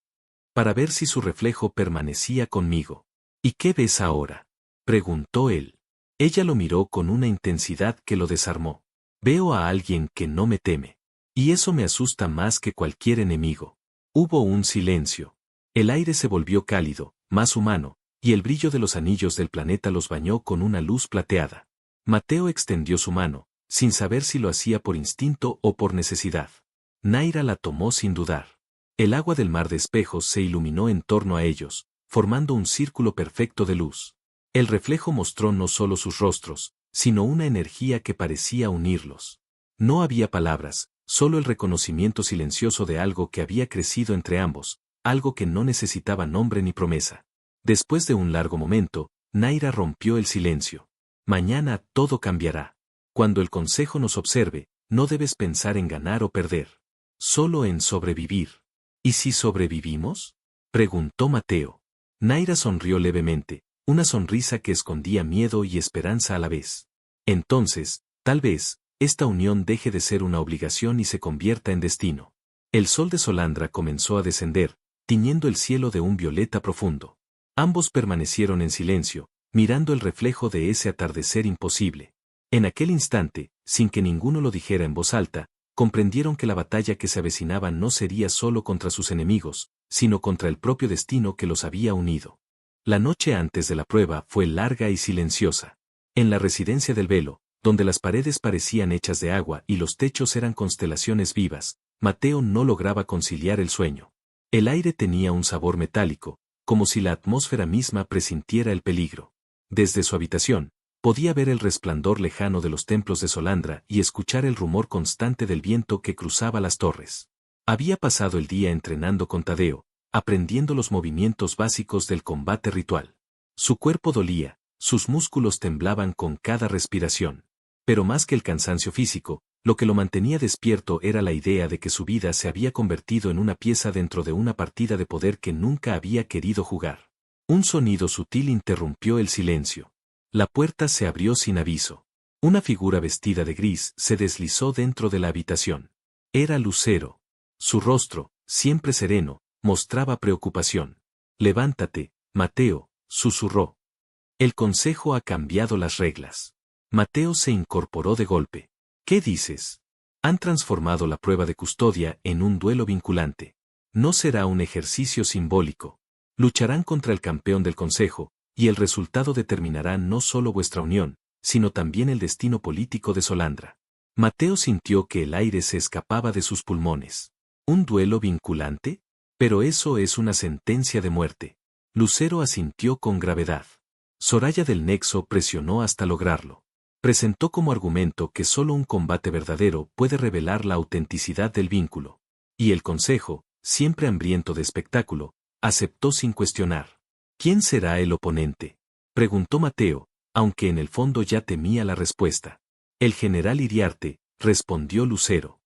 Para ver si su reflejo permanecía conmigo. ¿Y qué ves ahora?, preguntó él. Ella lo miró con una intensidad que lo desarmó. Veo a alguien que no me teme. Y eso me asusta más que cualquier enemigo. Hubo un silencio. El aire se volvió cálido, más humano, y el brillo de los anillos del planeta los bañó con una luz plateada. Mateo extendió su mano, sin saber si lo hacía por instinto o por necesidad. Naira la tomó sin dudar. El agua del mar de espejos se iluminó en torno a ellos, formando un círculo perfecto de luz. El reflejo mostró no solo sus rostros, sino una energía que parecía unirlos. No había palabras, solo el reconocimiento silencioso de algo que había crecido entre ambos, algo que no necesitaba nombre ni promesa. Después de un largo momento, Naira rompió el silencio. Mañana todo cambiará. Cuando el consejo nos observe, no debes pensar en ganar o perder. Solo en sobrevivir. ¿Y si sobrevivimos?, preguntó Mateo. Naira sonrió levemente, una sonrisa que escondía miedo y esperanza a la vez. Entonces, tal vez, esta unión deje de ser una obligación y se convierta en destino. El sol de Solandra comenzó a descender, tiñendo el cielo de un violeta profundo. Ambos permanecieron en silencio, mirando el reflejo de ese atardecer imposible. En aquel instante, sin que ninguno lo dijera en voz alta, comprendieron que la batalla que se avecinaba no sería solo contra sus enemigos, sino contra el propio destino que los había unido. La noche antes de la prueba fue larga y silenciosa. En la residencia del velo, donde las paredes parecían hechas de agua y los techos eran constelaciones vivas, Mateo no lograba conciliar el sueño. El aire tenía un sabor metálico, como si la atmósfera misma presintiera el peligro. Desde su habitación, podía ver el resplandor lejano de los templos de Solandra y escuchar el rumor constante del viento que cruzaba las torres. Había pasado el día entrenando con Tadeo, aprendiendo los movimientos básicos del combate ritual. Su cuerpo dolía, sus músculos temblaban con cada respiración. Pero más que el cansancio físico, lo que lo mantenía despierto era la idea de que su vida se había convertido en una pieza dentro de una partida de poder que nunca había querido jugar. Un sonido sutil interrumpió el silencio. La puerta se abrió sin aviso. Una figura vestida de gris se deslizó dentro de la habitación. Era Lucero. Su rostro, siempre sereno, mostraba preocupación. «Levántate, Mateo», susurró. «El consejo ha cambiado las reglas». Mateo se incorporó de golpe. «¿Qué dices? Han transformado la prueba de custodia en un duelo vinculante. No será un ejercicio simbólico. Lucharán contra el campeón del consejo, y el resultado determinará no solo vuestra unión, sino también el destino político de Solandra». Mateo sintió que el aire se escapaba de sus pulmones. ¿Un duelo vinculante? Pero eso es una sentencia de muerte. Lucero asintió con gravedad. Soraya del Nexo presionó hasta lograrlo. Presentó como argumento que solo un combate verdadero puede revelar la autenticidad del vínculo. Y el consejo, siempre hambriento de espectáculo, aceptó sin cuestionar. ¿Quién será el oponente?, preguntó Mateo, aunque en el fondo ya temía la respuesta. El general Iriarte, respondió Lucero.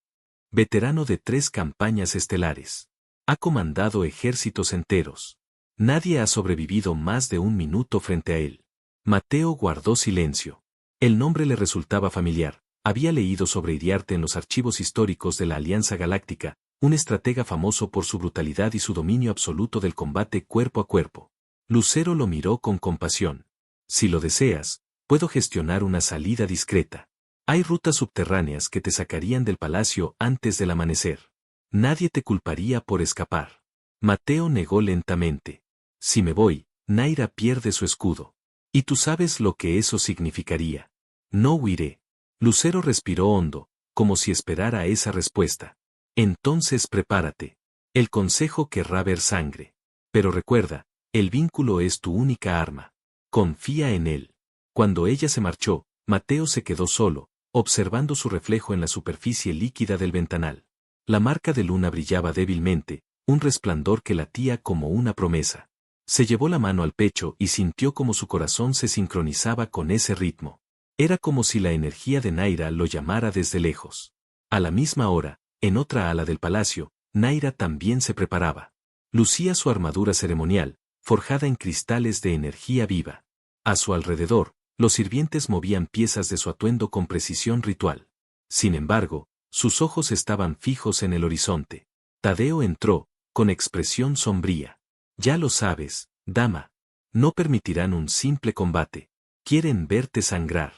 Veterano de 3 campañas estelares. Ha comandado ejércitos enteros. Nadie ha sobrevivido más de 1 minuto frente a él. Mateo guardó silencio. El nombre le resultaba familiar. Había leído sobre Iriarte en los archivos históricos de la Alianza Galáctica, un estratega famoso por su brutalidad y su dominio absoluto del combate cuerpo a cuerpo. Lucero lo miró con compasión. Si lo deseas, puedo gestionar una salida discreta. Hay rutas subterráneas que te sacarían del palacio antes del amanecer. Nadie te culparía por escapar. Mateo negó lentamente. Si me voy, Naira pierde su escudo. Y tú sabes lo que eso significaría. No huiré. Lucero respiró hondo, como si esperara esa respuesta. Entonces prepárate. El consejo querrá ver sangre. Pero recuerda, el vínculo es tu única arma. Confía en él. Cuando ella se marchó, Mateo se quedó solo, observando su reflejo en la superficie líquida del ventanal. La marca de luna brillaba débilmente, un resplandor que latía como una promesa. Se llevó la mano al pecho y sintió como su corazón se sincronizaba con ese ritmo. Era como si la energía de Naira lo llamara desde lejos. A la misma hora, en otra ala del palacio, Naira también se preparaba. Lucía su armadura ceremonial, forjada en cristales de energía viva. A su alrededor, los sirvientes movían piezas de su atuendo con precisión ritual. Sin embargo, sus ojos estaban fijos en el horizonte. Tadeo entró, con expresión sombría. Ya lo sabes, dama. No permitirán un simple combate. Quieren verte sangrar.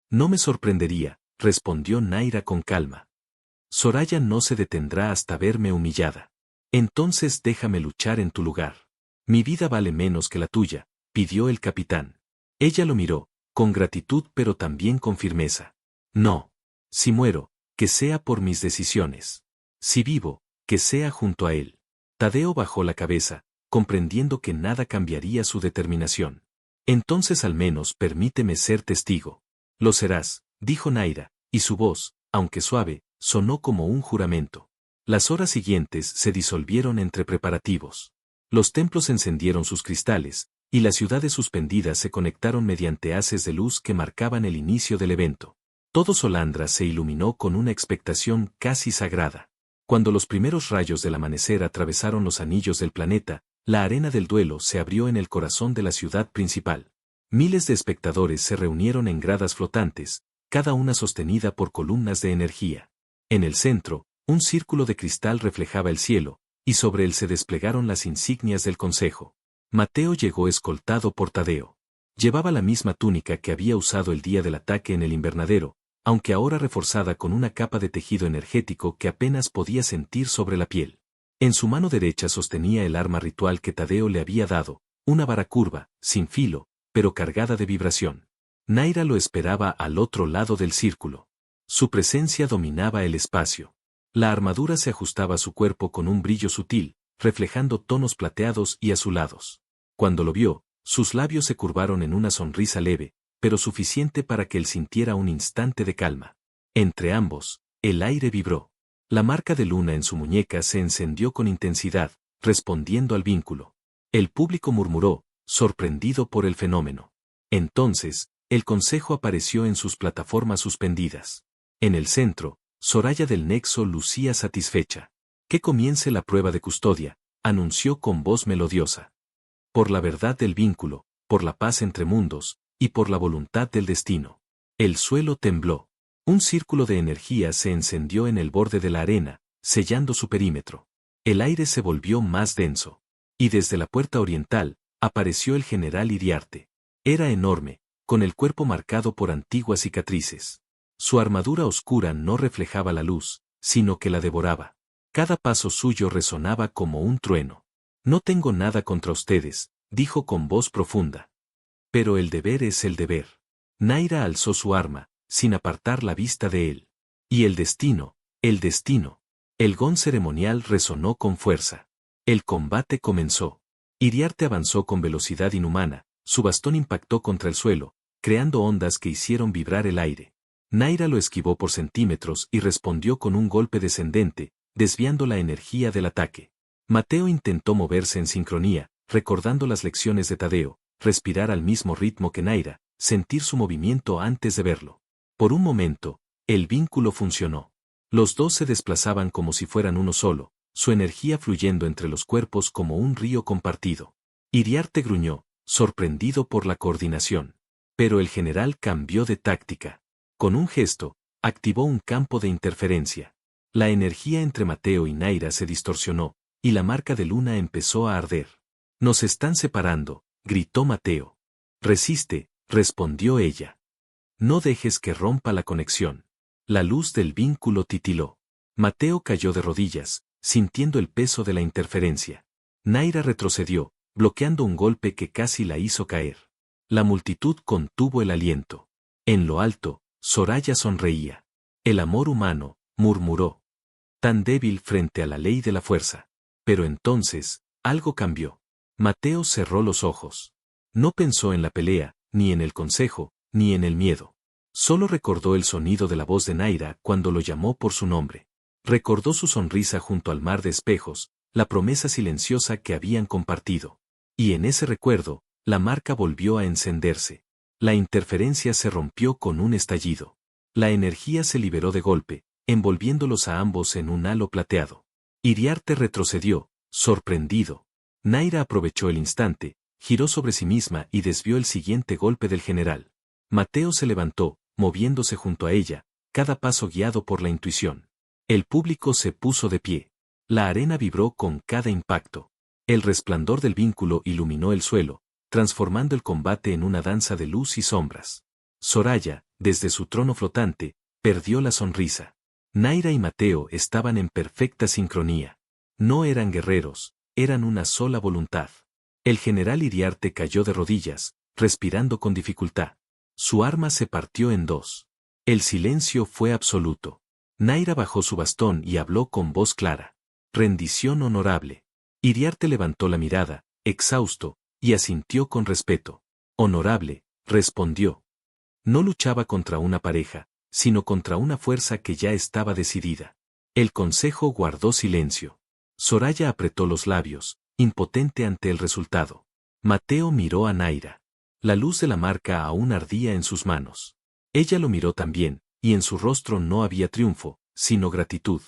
No me sorprendería, respondió Naira con calma. Soraya no se detendrá hasta verme humillada. Entonces déjame luchar en tu lugar. Mi vida vale menos que la tuya, pidió el capitán. Ella lo miró, con gratitud pero también con firmeza. No. Si muero, que sea por mis decisiones. Si vivo, que sea junto a él. Tadeo bajó la cabeza, comprendiendo que nada cambiaría su determinación. Entonces al menos permíteme ser testigo. Lo serás, dijo Naira, y su voz, aunque suave, sonó como un juramento. Las horas siguientes se disolvieron entre preparativos. Los templos encendieron sus cristales, y las ciudades suspendidas se conectaron mediante haces de luz que marcaban el inicio del evento. Todo Solandra se iluminó con una expectación casi sagrada. Cuando los primeros rayos del amanecer atravesaron los anillos del planeta, la arena del duelo se abrió en el corazón de la ciudad principal. Miles de espectadores se reunieron en gradas flotantes, cada una sostenida por columnas de energía. En el centro, un círculo de cristal reflejaba el cielo, y sobre él se desplegaron las insignias del consejo. Mateo llegó escoltado por Tadeo. Llevaba la misma túnica que había usado el día del ataque en el invernadero, aunque ahora reforzada con una capa de tejido energético que apenas podía sentir sobre la piel. En su mano derecha sostenía el arma ritual que Tadeo le había dado, una vara curva, sin filo, pero cargada de vibración. Naira lo esperaba al otro lado del círculo. Su presencia dominaba el espacio. La armadura se ajustaba a su cuerpo con un brillo sutil, reflejando tonos plateados y azulados. Cuando lo vio, sus labios se curvaron en una sonrisa leve, pero suficiente para que él sintiera un instante de calma. Entre ambos, el aire vibró. La marca de luna en su muñeca se encendió con intensidad, respondiendo al vínculo. El público murmuró, sorprendido por el fenómeno. Entonces, el consejo apareció en sus plataformas suspendidas. En el centro, Soraya del Nexo lucía satisfecha. Que comience la prueba de custodia, anunció con voz melodiosa. Por la verdad del vínculo, por la paz entre mundos, y por la voluntad del destino. El suelo tembló. Un círculo de energía se encendió en el borde de la arena, sellando su perímetro. El aire se volvió más denso. Y desde la puerta oriental, apareció el general Iriarte. Era enorme, con el cuerpo marcado por antiguas cicatrices. Su armadura oscura no reflejaba la luz, sino que la devoraba. Cada paso suyo resonaba como un trueno. No tengo nada contra ustedes, dijo con voz profunda. Pero el deber es el deber. Naira alzó su arma, sin apartar la vista de él. Y el destino, el destino. El gong ceremonial resonó con fuerza. El combate comenzó. Iriarte avanzó con velocidad inhumana, su bastón impactó contra el suelo, creando ondas que hicieron vibrar el aire. Naira lo esquivó por centímetros y respondió con un golpe descendente, desviando la energía del ataque. Mateo intentó moverse en sincronía, recordando las lecciones de Tadeo, respirar al mismo ritmo que Naira, sentir su movimiento antes de verlo. Por un momento, el vínculo funcionó. Los dos se desplazaban como si fueran uno solo, su energía fluyendo entre los cuerpos como un río compartido. Iriarte gruñó, sorprendido por la coordinación. Pero el general cambió de táctica. Con un gesto, activó un campo de interferencia. La energía entre Mateo y Naira se distorsionó, y la marca de luna empezó a arder. Nos están separando, gritó Mateo. Resiste, respondió ella. No dejes que rompa la conexión. La luz del vínculo titiló. Mateo cayó de rodillas, sintiendo el peso de la interferencia. Naira retrocedió, bloqueando un golpe que casi la hizo caer. La multitud contuvo el aliento. En lo alto, Soraya sonreía. El amor humano, murmuró. Tan débil frente a la ley de la fuerza. Pero entonces, algo cambió. Mateo cerró los ojos. No pensó en la pelea, ni en el consejo, ni en el miedo. Solo recordó el sonido de la voz de Naira cuando lo llamó por su nombre. Recordó su sonrisa junto al mar de espejos, la promesa silenciosa que habían compartido. Y en ese recuerdo, la marca volvió a encenderse. La interferencia se rompió con un estallido. La energía se liberó de golpe, envolviéndolos a ambos en un halo plateado. Iriarte retrocedió, sorprendido. Naira aprovechó el instante, giró sobre sí misma y desvió el siguiente golpe del general. Mateo se levantó, moviéndose junto a ella, cada paso guiado por la intuición. El público se puso de pie. La arena vibró con cada impacto. El resplandor del vínculo iluminó el suelo, transformando el combate en una danza de luz y sombras. Soraya, desde su trono flotante, perdió la sonrisa. Naira y Mateo estaban en perfecta sincronía. No eran guerreros, eran una sola voluntad. El general Iriarte cayó de rodillas, respirando con dificultad. Su arma se partió en dos. El silencio fue absoluto. Naira bajó su bastón y habló con voz clara. Rendición honorable. Iriarte levantó la mirada, exhausto, y asintió con respeto. Honorable, respondió. No luchaba contra una pareja, sino contra una fuerza que ya estaba decidida. El consejo guardó silencio. Soraya apretó los labios, impotente ante el resultado. Mateo miró a Naira. La luz de la marca aún ardía en sus manos. Ella lo miró también, y en su rostro no había triunfo, sino gratitud.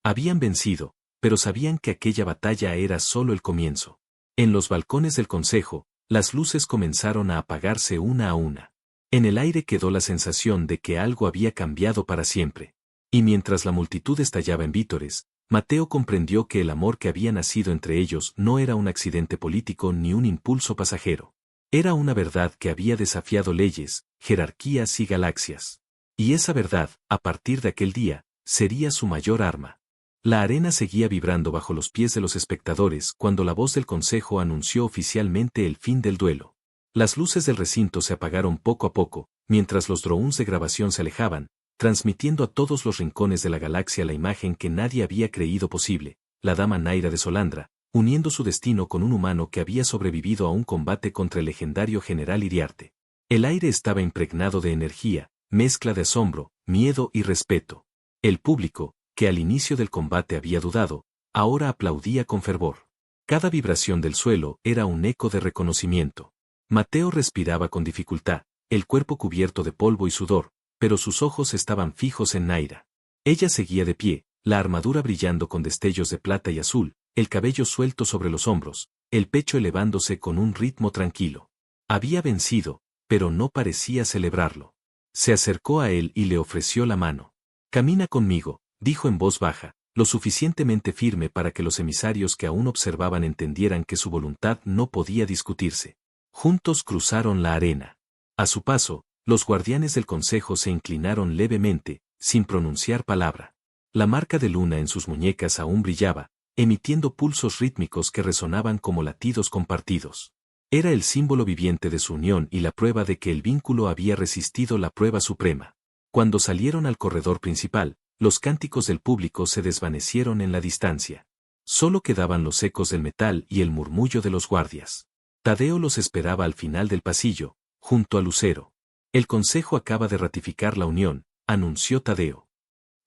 Habían vencido, pero sabían que aquella batalla era solo el comienzo. En los balcones del consejo, las luces comenzaron a apagarse una a una. En el aire quedó la sensación de que algo había cambiado para siempre. Y mientras la multitud estallaba en vítores, Mateo comprendió que el amor que había nacido entre ellos no era un accidente político ni un impulso pasajero. Era una verdad que había desafiado leyes, jerarquías y galaxias. Y esa verdad, a partir de aquel día, sería su mayor arma. La arena seguía vibrando bajo los pies de los espectadores cuando la voz del consejo anunció oficialmente el fin del duelo. Las luces del recinto se apagaron poco a poco, mientras los drones de grabación se alejaban, transmitiendo a todos los rincones de la galaxia la imagen que nadie había creído posible, la dama Naira de Solandra, uniendo su destino con un humano que había sobrevivido a un combate contra el legendario general Iriarte. El aire estaba impregnado de energía, mezcla de asombro, miedo y respeto. El público, que al inicio del combate había dudado, ahora aplaudía con fervor. Cada vibración del suelo era un eco de reconocimiento. Mateo respiraba con dificultad, el cuerpo cubierto de polvo y sudor, pero sus ojos estaban fijos en Naira. Ella seguía de pie, la armadura brillando con destellos de plata y azul, el cabello suelto sobre los hombros, el pecho elevándose con un ritmo tranquilo. Había vencido, pero no parecía celebrarlo. Se acercó a él y le ofreció la mano. Camina conmigo, dijo en voz baja, lo suficientemente firme para que los emisarios que aún observaban entendieran que su voluntad no podía discutirse. Juntos cruzaron la arena. A su paso, los guardianes del consejo se inclinaron levemente, sin pronunciar palabra. La marca de luna en sus muñecas aún brillaba, emitiendo pulsos rítmicos que resonaban como latidos compartidos. Era el símbolo viviente de su unión y la prueba de que el vínculo había resistido la prueba suprema. Cuando salieron al corredor principal, los cánticos del público se desvanecieron en la distancia. Solo quedaban los ecos del metal y el murmullo de los guardias. Tadeo los esperaba al final del pasillo, junto a Lucero. El consejo acaba de ratificar la unión, anunció Tadeo.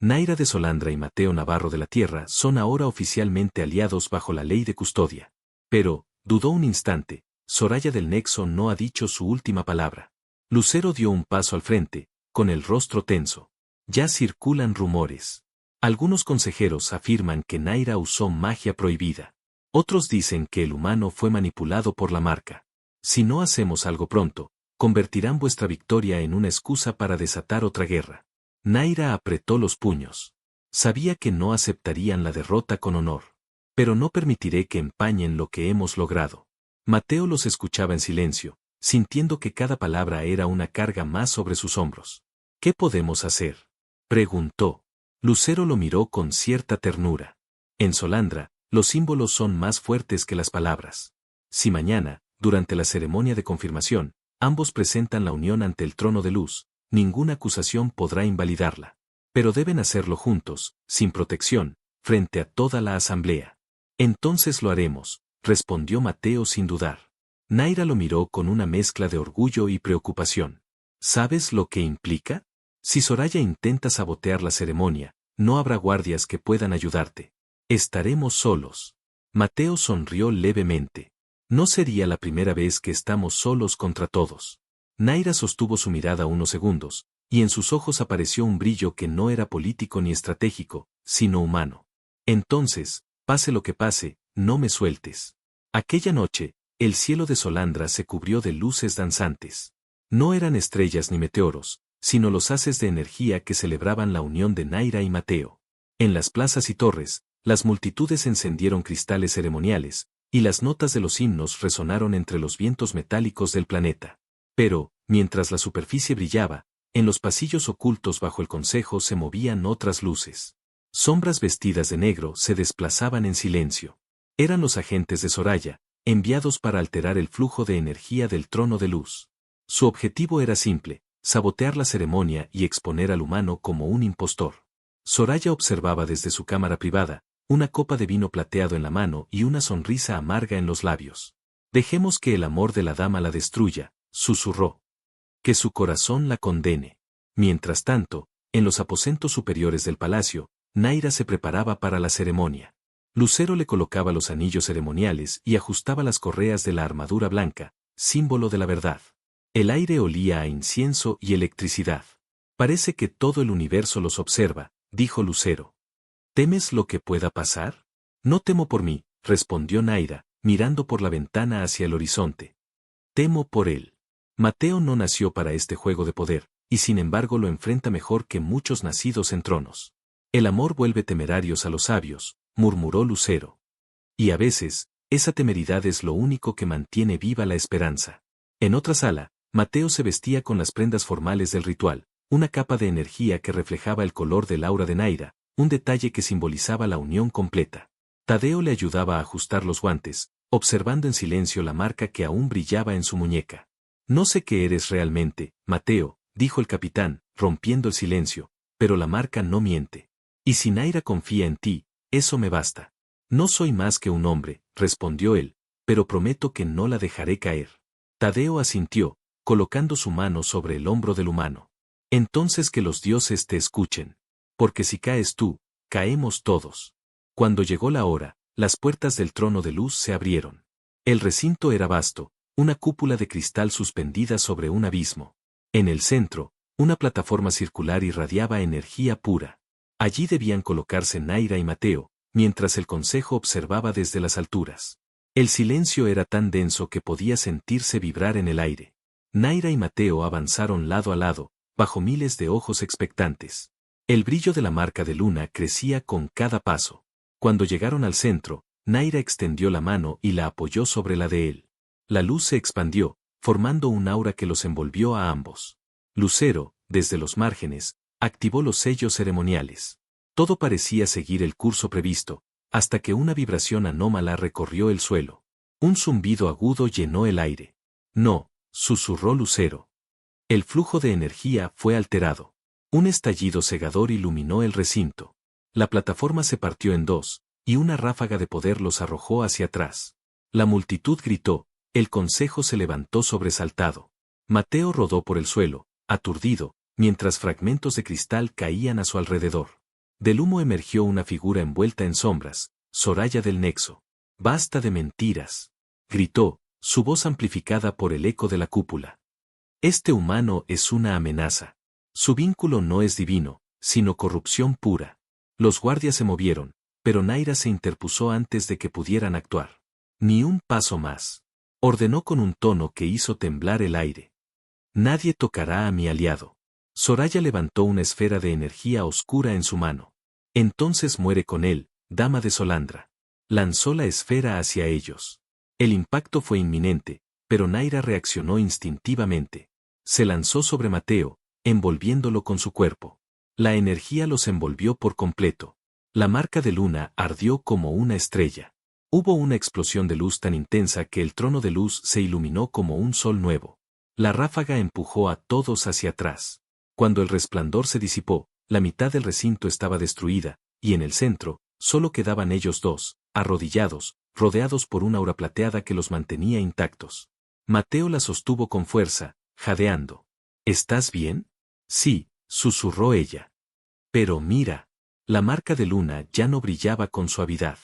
Naira de Solandra y Mateo Navarro de la Tierra son ahora oficialmente aliados bajo la ley de custodia. Pero, dudó un instante, Soraya del Nexo no ha dicho su última palabra. Lucero dio un paso al frente, con el rostro tenso. Ya circulan rumores. Algunos consejeros afirman que Naira usó magia prohibida. Otros dicen que el humano fue manipulado por la marca. Si no hacemos algo pronto, convertirán vuestra victoria en una excusa para desatar otra guerra. Naira apretó los puños. Sabía que no aceptarían la derrota con honor. Pero no permitiré que empañen lo que hemos logrado. Mateo los escuchaba en silencio, sintiendo que cada palabra era una carga más sobre sus hombros. ¿Qué podemos hacer?, preguntó. Lucero lo miró con cierta ternura. En Solandra, los símbolos son más fuertes que las palabras. Si mañana, durante la ceremonia de confirmación, ambos presentan la unión ante el trono de luz, ninguna acusación podrá invalidarla. Pero deben hacerlo juntos, sin protección, frente a toda la asamblea. Entonces lo haremos, respondió Mateo sin dudar. Naira lo miró con una mezcla de orgullo y preocupación. ¿Sabes lo que implica? Si Soraya intenta sabotear la ceremonia, no habrá guardias que puedan ayudarte. Estaremos solos. Mateo sonrió levemente. No sería la primera vez que estamos solos contra todos. Naira sostuvo su mirada unos segundos, y en sus ojos apareció un brillo que no era político ni estratégico, sino humano. Entonces, pase lo que pase, no me sueltes. Aquella noche, el cielo de Solandra se cubrió de luces danzantes. No eran estrellas ni meteoros, sino los haces de energía que celebraban la unión de Naira y Mateo. En las plazas y torres, las multitudes encendieron cristales ceremoniales, y las notas de los himnos resonaron entre los vientos metálicos del planeta. Pero, mientras la superficie brillaba, en los pasillos ocultos bajo el consejo se movían otras luces. Sombras vestidas de negro se desplazaban en silencio. Eran los agentes de Soraya, enviados para alterar el flujo de energía del trono de luz. Su objetivo era simple, sabotear la ceremonia y exponer al humano como un impostor. Soraya observaba desde su cámara privada, una copa de vino plateado en la mano y una sonrisa amarga en los labios. Dejemos que el amor de la dama la destruya, susurró. Que su corazón la condene. Mientras tanto, en los aposentos superiores del palacio, Naira se preparaba para la ceremonia. Lucero le colocaba los anillos ceremoniales y ajustaba las correas de la armadura blanca, símbolo de la verdad. El aire olía a incienso y electricidad. Parece que todo el universo los observa, dijo Lucero. ¿Temes lo que pueda pasar? No temo por mí, respondió Naira, mirando por la ventana hacia el horizonte. Temo por él. Mateo no nació para este juego de poder, y sin embargo lo enfrenta mejor que muchos nacidos en tronos. El amor vuelve temerarios a los sabios, murmuró Lucero. Y a veces, esa temeridad es lo único que mantiene viva la esperanza. En otra sala, Mateo se vestía con las prendas formales del ritual, una capa de energía que reflejaba el color del aura de Naira, un detalle que simbolizaba la unión completa. Tadeo le ayudaba a ajustar los guantes, observando en silencio la marca que aún brillaba en su muñeca. No sé qué eres realmente, Mateo, dijo el capitán, rompiendo el silencio, pero la marca no miente. Y si Naira confía en ti, eso me basta. No soy más que un hombre, respondió él, pero prometo que no la dejaré caer. Tadeo asintió, colocando su mano sobre el hombro del humano. Entonces que los dioses te escuchen. Porque si caes tú, caemos todos. Cuando llegó la hora, las puertas del trono de luz se abrieron. El recinto era vasto, una cúpula de cristal suspendida sobre un abismo. En el centro, una plataforma circular irradiaba energía pura. Allí debían colocarse Naira y Mateo, mientras el consejo observaba desde las alturas. El silencio era tan denso que podía sentirse vibrar en el aire. Naira y Mateo avanzaron lado a lado, bajo miles de ojos expectantes. El brillo de la marca de luna crecía con cada paso. Cuando llegaron al centro, Naira extendió la mano y la apoyó sobre la de él. La luz se expandió, formando un aura que los envolvió a ambos. Lucero, desde los márgenes, activó los sellos ceremoniales. Todo parecía seguir el curso previsto, hasta que una vibración anómala recorrió el suelo. Un zumbido agudo llenó el aire. No, susurró Lucero. El flujo de energía fue alterado. Un estallido cegador iluminó el recinto. La plataforma se partió en dos, y una ráfaga de poder los arrojó hacia atrás. La multitud gritó, el consejo se levantó sobresaltado. Mateo rodó por el suelo, aturdido, mientras fragmentos de cristal caían a su alrededor. Del humo emergió una figura envuelta en sombras, Soraya del Nexo. «Basta de mentiras», gritó, su voz amplificada por el eco de la cúpula. «Este humano es una amenaza. Su vínculo no es divino, sino corrupción pura». Los guardias se movieron, pero Naira se interpuso antes de que pudieran actuar. «Ni un paso más», ordenó con un tono que hizo temblar el aire. «Nadie tocará a mi aliado». Soraya levantó una esfera de energía oscura en su mano. «Entonces muere con él, dama de Solandra». Lanzó la esfera hacia ellos. El impacto fue inminente, pero Naira reaccionó instintivamente. Se lanzó sobre Mateo, envolviéndolo con su cuerpo. La energía los envolvió por completo. La marca de luna ardió como una estrella. Hubo una explosión de luz tan intensa que el trono de luz se iluminó como un sol nuevo. La ráfaga empujó a todos hacia atrás. Cuando el resplandor se disipó, la mitad del recinto estaba destruida, y en el centro, solo quedaban ellos dos, arrodillados, rodeados por una aura plateada que los mantenía intactos. Mateo la sostuvo con fuerza, jadeando. ¿Estás bien? Sí, susurró ella. Pero mira. La marca de luna ya no brillaba con suavidad.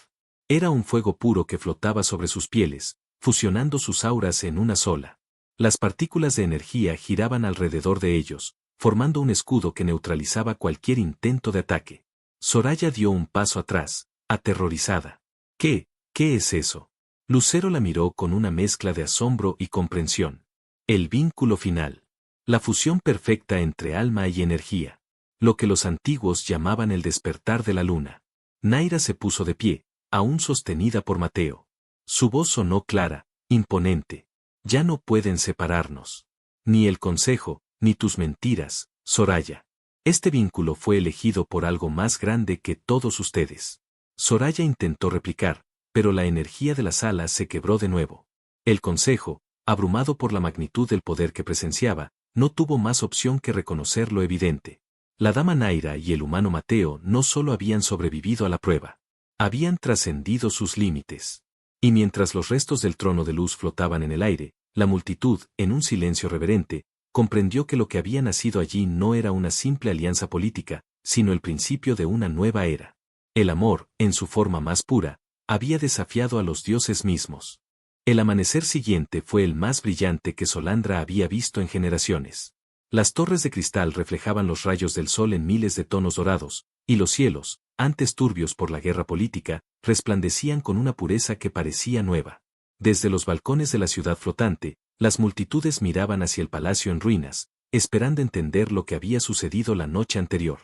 Era un fuego puro que flotaba sobre sus pieles, fusionando sus auras en una sola. Las partículas de energía giraban alrededor de ellos, formando un escudo que neutralizaba cualquier intento de ataque. Soraya dio un paso atrás, aterrorizada. ¿Qué es eso? Lucero la miró con una mezcla de asombro y comprensión. El vínculo final. La fusión perfecta entre alma y energía. Lo que los antiguos llamaban el despertar de la luna. Naira se puso de pie, aún sostenida por Mateo. Su voz sonó clara, imponente. Ya no pueden separarnos. Ni el consejo, ni tus mentiras, Soraya. Este vínculo fue elegido por algo más grande que todos ustedes. Soraya intentó replicar, pero la energía de la sala se quebró de nuevo. El consejo, abrumado por la magnitud del poder que presenciaba, no tuvo más opción que reconocer lo evidente. La dama Naira y el humano Mateo no solo habían sobrevivido a la prueba, habían trascendido sus límites. Y mientras los restos del trono de luz flotaban en el aire, la multitud, en un silencio reverente, comprendió que lo que había nacido allí no era una simple alianza política, sino el principio de una nueva era. El amor, en su forma más pura, había desafiado a los dioses mismos. El amanecer siguiente fue el más brillante que Solandra había visto en generaciones. Las torres de cristal reflejaban los rayos del sol en miles de tonos dorados, y los cielos, antes turbios por la guerra política, resplandecían con una pureza que parecía nueva. Desde los balcones de la ciudad flotante, las multitudes miraban hacia el palacio en ruinas, esperando entender lo que había sucedido la noche anterior.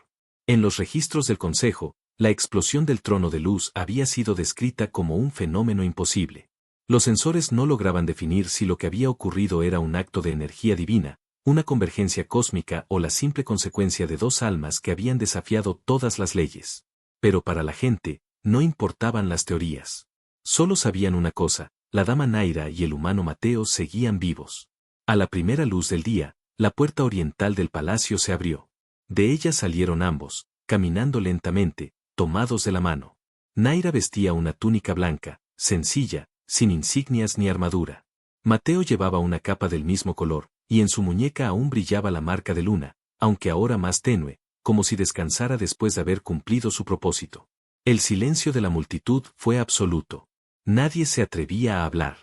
En los registros del consejo, la explosión del trono de luz había sido descrita como un fenómeno imposible. Los sensores no lograban definir si lo que había ocurrido era un acto de energía divina, una convergencia cósmica o la simple consecuencia de dos almas que habían desafiado todas las leyes. Pero para la gente, no importaban las teorías. Solo sabían una cosa, la dama Naira y el humano Mateo seguían vivos. A la primera luz del día, la puerta oriental del palacio se abrió. De ella salieron ambos, caminando lentamente, tomados de la mano. Naira vestía una túnica blanca, sencilla, sin insignias ni armadura. Mateo llevaba una capa del mismo color, y en su muñeca aún brillaba la marca de luna, aunque ahora más tenue, como si descansara después de haber cumplido su propósito. El silencio de la multitud fue absoluto. Nadie se atrevía a hablar.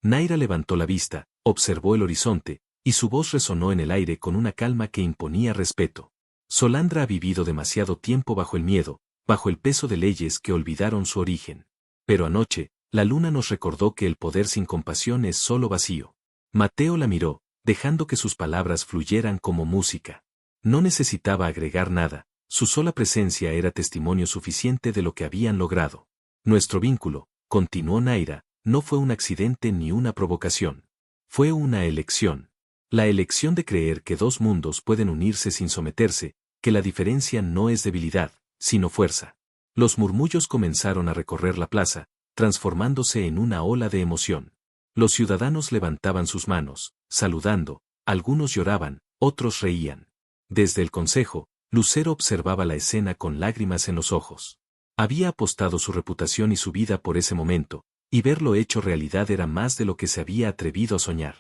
Naira levantó la vista, observó el horizonte, y su voz resonó en el aire con una calma que imponía respeto. Solandra ha vivido demasiado tiempo bajo el miedo, bajo el peso de leyes que olvidaron su origen. Pero anoche, la luna nos recordó que el poder sin compasión es solo vacío. Mateo la miró, dejando que sus palabras fluyeran como música. No necesitaba agregar nada, su sola presencia era testimonio suficiente de lo que habían logrado. Nuestro vínculo, continuó Naira, no fue un accidente ni una provocación. Fue una elección. La elección de creer que dos mundos pueden unirse sin someterse, que la diferencia no es debilidad, sino fuerza. Los murmullos comenzaron a recorrer la plaza, transformándose en una ola de emoción. Los ciudadanos levantaban sus manos, saludando, algunos lloraban, otros reían. Desde el consejo, Lucero observaba la escena con lágrimas en los ojos. Había apostado su reputación y su vida por ese momento, y verlo hecho realidad era más de lo que se había atrevido a soñar.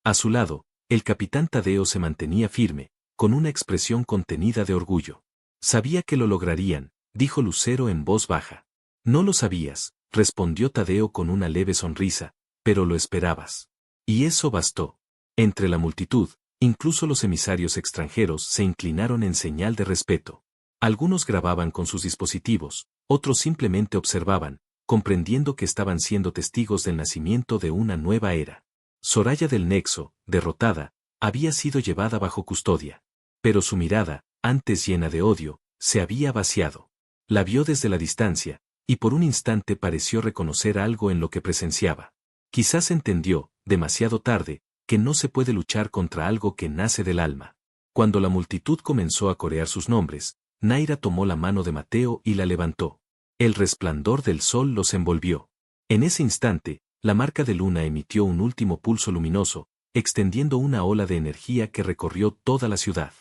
A su lado, el capitán Tadeo se mantenía firme, con una expresión contenida de orgullo. Sabía que lo lograrían, dijo Lucero en voz baja. No lo sabías, respondió Tadeo con una leve sonrisa, pero lo esperabas. Y eso bastó. Entre la multitud, incluso los emisarios extranjeros se inclinaron en señal de respeto. Algunos grababan con sus dispositivos, otros simplemente observaban, comprendiendo que estaban siendo testigos del nacimiento de una nueva era. Soraya del Nexo, derrotada, había sido llevada bajo custodia. Pero su mirada, antes llena de odio, se había vaciado. La vio desde la distancia, y por un instante pareció reconocer algo en lo que presenciaba. Quizás entendió, demasiado tarde, que no se puede luchar contra algo que nace del alma. Cuando la multitud comenzó a corear sus nombres, Naira tomó la mano de Mateo y la levantó. El resplandor del sol los envolvió. En ese instante, la marca de luna emitió un último pulso luminoso, extendiendo una ola de energía que recorrió toda la ciudad.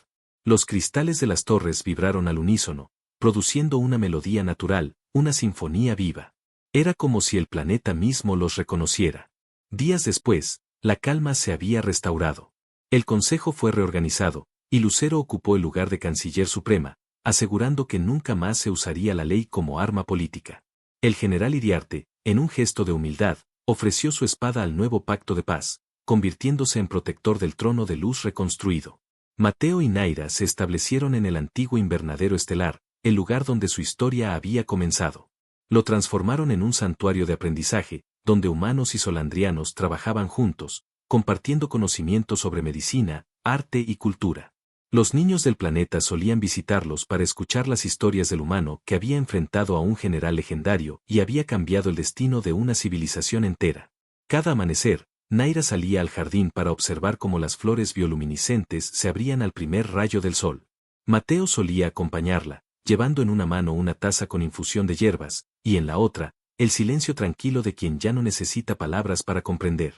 Los cristales de las torres vibraron al unísono, produciendo una melodía natural, una sinfonía viva. Era como si el planeta mismo los reconociera. Días después, la calma se había restaurado. El consejo fue reorganizado, y Lucero ocupó el lugar de canciller suprema, asegurando que nunca más se usaría la ley como arma política. El general Iriarte, en un gesto de humildad, ofreció su espada al nuevo pacto de paz, convirtiéndose en protector del trono de luz reconstruido. Mateo y Naira se establecieron en el antiguo invernadero estelar, el lugar donde su historia había comenzado. Lo transformaron en un santuario de aprendizaje, donde humanos y solandrianos trabajaban juntos, compartiendo conocimientos sobre medicina, arte y cultura. Los niños del planeta solían visitarlos para escuchar las historias del humano que había enfrentado a un general legendario y había cambiado el destino de una civilización entera. Cada amanecer, Naira salía al jardín para observar cómo las flores bioluminiscentes se abrían al primer rayo del sol. Mateo solía acompañarla, llevando en una mano una taza con infusión de hierbas, y en la otra, el silencio tranquilo de quien ya no necesita palabras para comprender.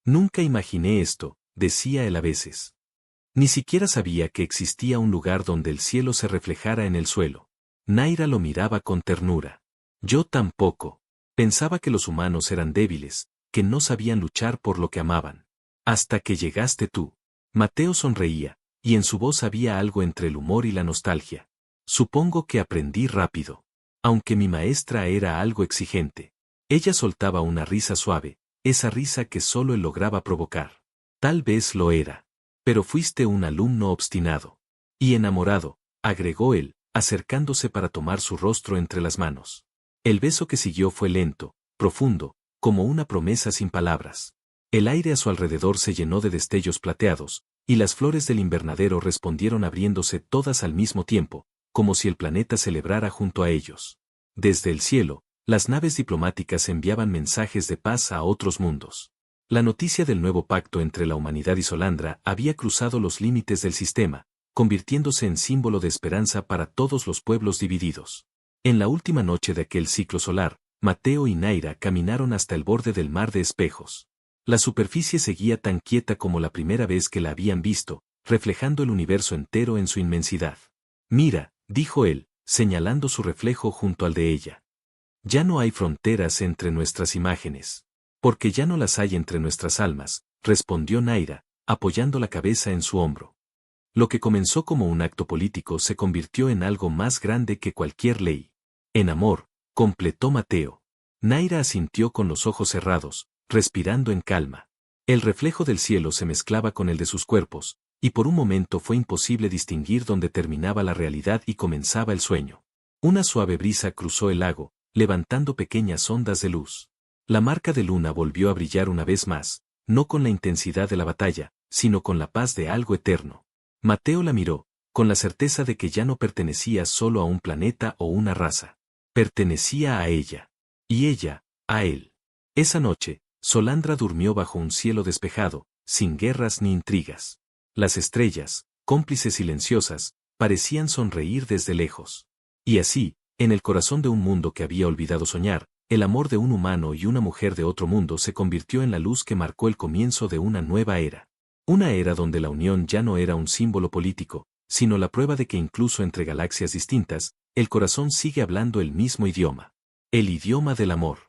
Nunca imaginé esto, decía él a veces. Ni siquiera sabía que existía un lugar donde el cielo se reflejara en el suelo. Naira lo miraba con ternura. Yo tampoco. Pensaba que los humanos eran débiles, que no sabían luchar por lo que amaban. Hasta que llegaste tú. Mateo sonreía, y en su voz había algo entre el humor y la nostalgia. Supongo que aprendí rápido. Aunque mi maestra era algo exigente. Ella soltaba una risa suave, esa risa que solo él lograba provocar. Tal vez lo era. Pero fuiste un alumno obstinado. Y enamorado, agregó él, acercándose para tomar su rostro entre las manos. El beso que siguió fue lento, profundo, como una promesa sin palabras. El aire a su alrededor se llenó de destellos plateados, y las flores del invernadero respondieron abriéndose todas al mismo tiempo, como si el planeta celebrara junto a ellos. Desde el cielo, las naves diplomáticas enviaban mensajes de paz a otros mundos. La noticia del nuevo pacto entre la humanidad y Solandra había cruzado los límites del sistema, convirtiéndose en símbolo de esperanza para todos los pueblos divididos. En la última noche de aquel ciclo solar, Mateo y Naira caminaron hasta el borde del mar de espejos. La superficie seguía tan quieta como la primera vez que la habían visto, reflejando el universo entero en su inmensidad. Mira, dijo él, señalando su reflejo junto al de ella. Ya no hay fronteras entre nuestras imágenes. Porque ya no las hay entre nuestras almas, respondió Naira, apoyando la cabeza en su hombro. Lo que comenzó como un acto político se convirtió en algo más grande que cualquier ley. En amor, completó Mateo. Naira asintió con los ojos cerrados, respirando en calma. El reflejo del cielo se mezclaba con el de sus cuerpos, y por un momento fue imposible distinguir dónde terminaba la realidad y comenzaba el sueño. Una suave brisa cruzó el lago, levantando pequeñas ondas de luz. La marca de luna volvió a brillar una vez más, no con la intensidad de la batalla, sino con la paz de algo eterno. Mateo la miró, con la certeza de que ya no pertenecía solo a un planeta o una raza. Pertenecía a ella. Y ella, a él. Esa noche, Solandra durmió bajo un cielo despejado, sin guerras ni intrigas. Las estrellas, cómplices silenciosas, parecían sonreír desde lejos. Y así, en el corazón de un mundo que había olvidado soñar, el amor de un humano y una mujer de otro mundo se convirtió en la luz que marcó el comienzo de una nueva era. Una era donde la unión ya no era un símbolo político, sino la prueba de que incluso entre galaxias distintas, el corazón sigue hablando el mismo idioma. El idioma del amor.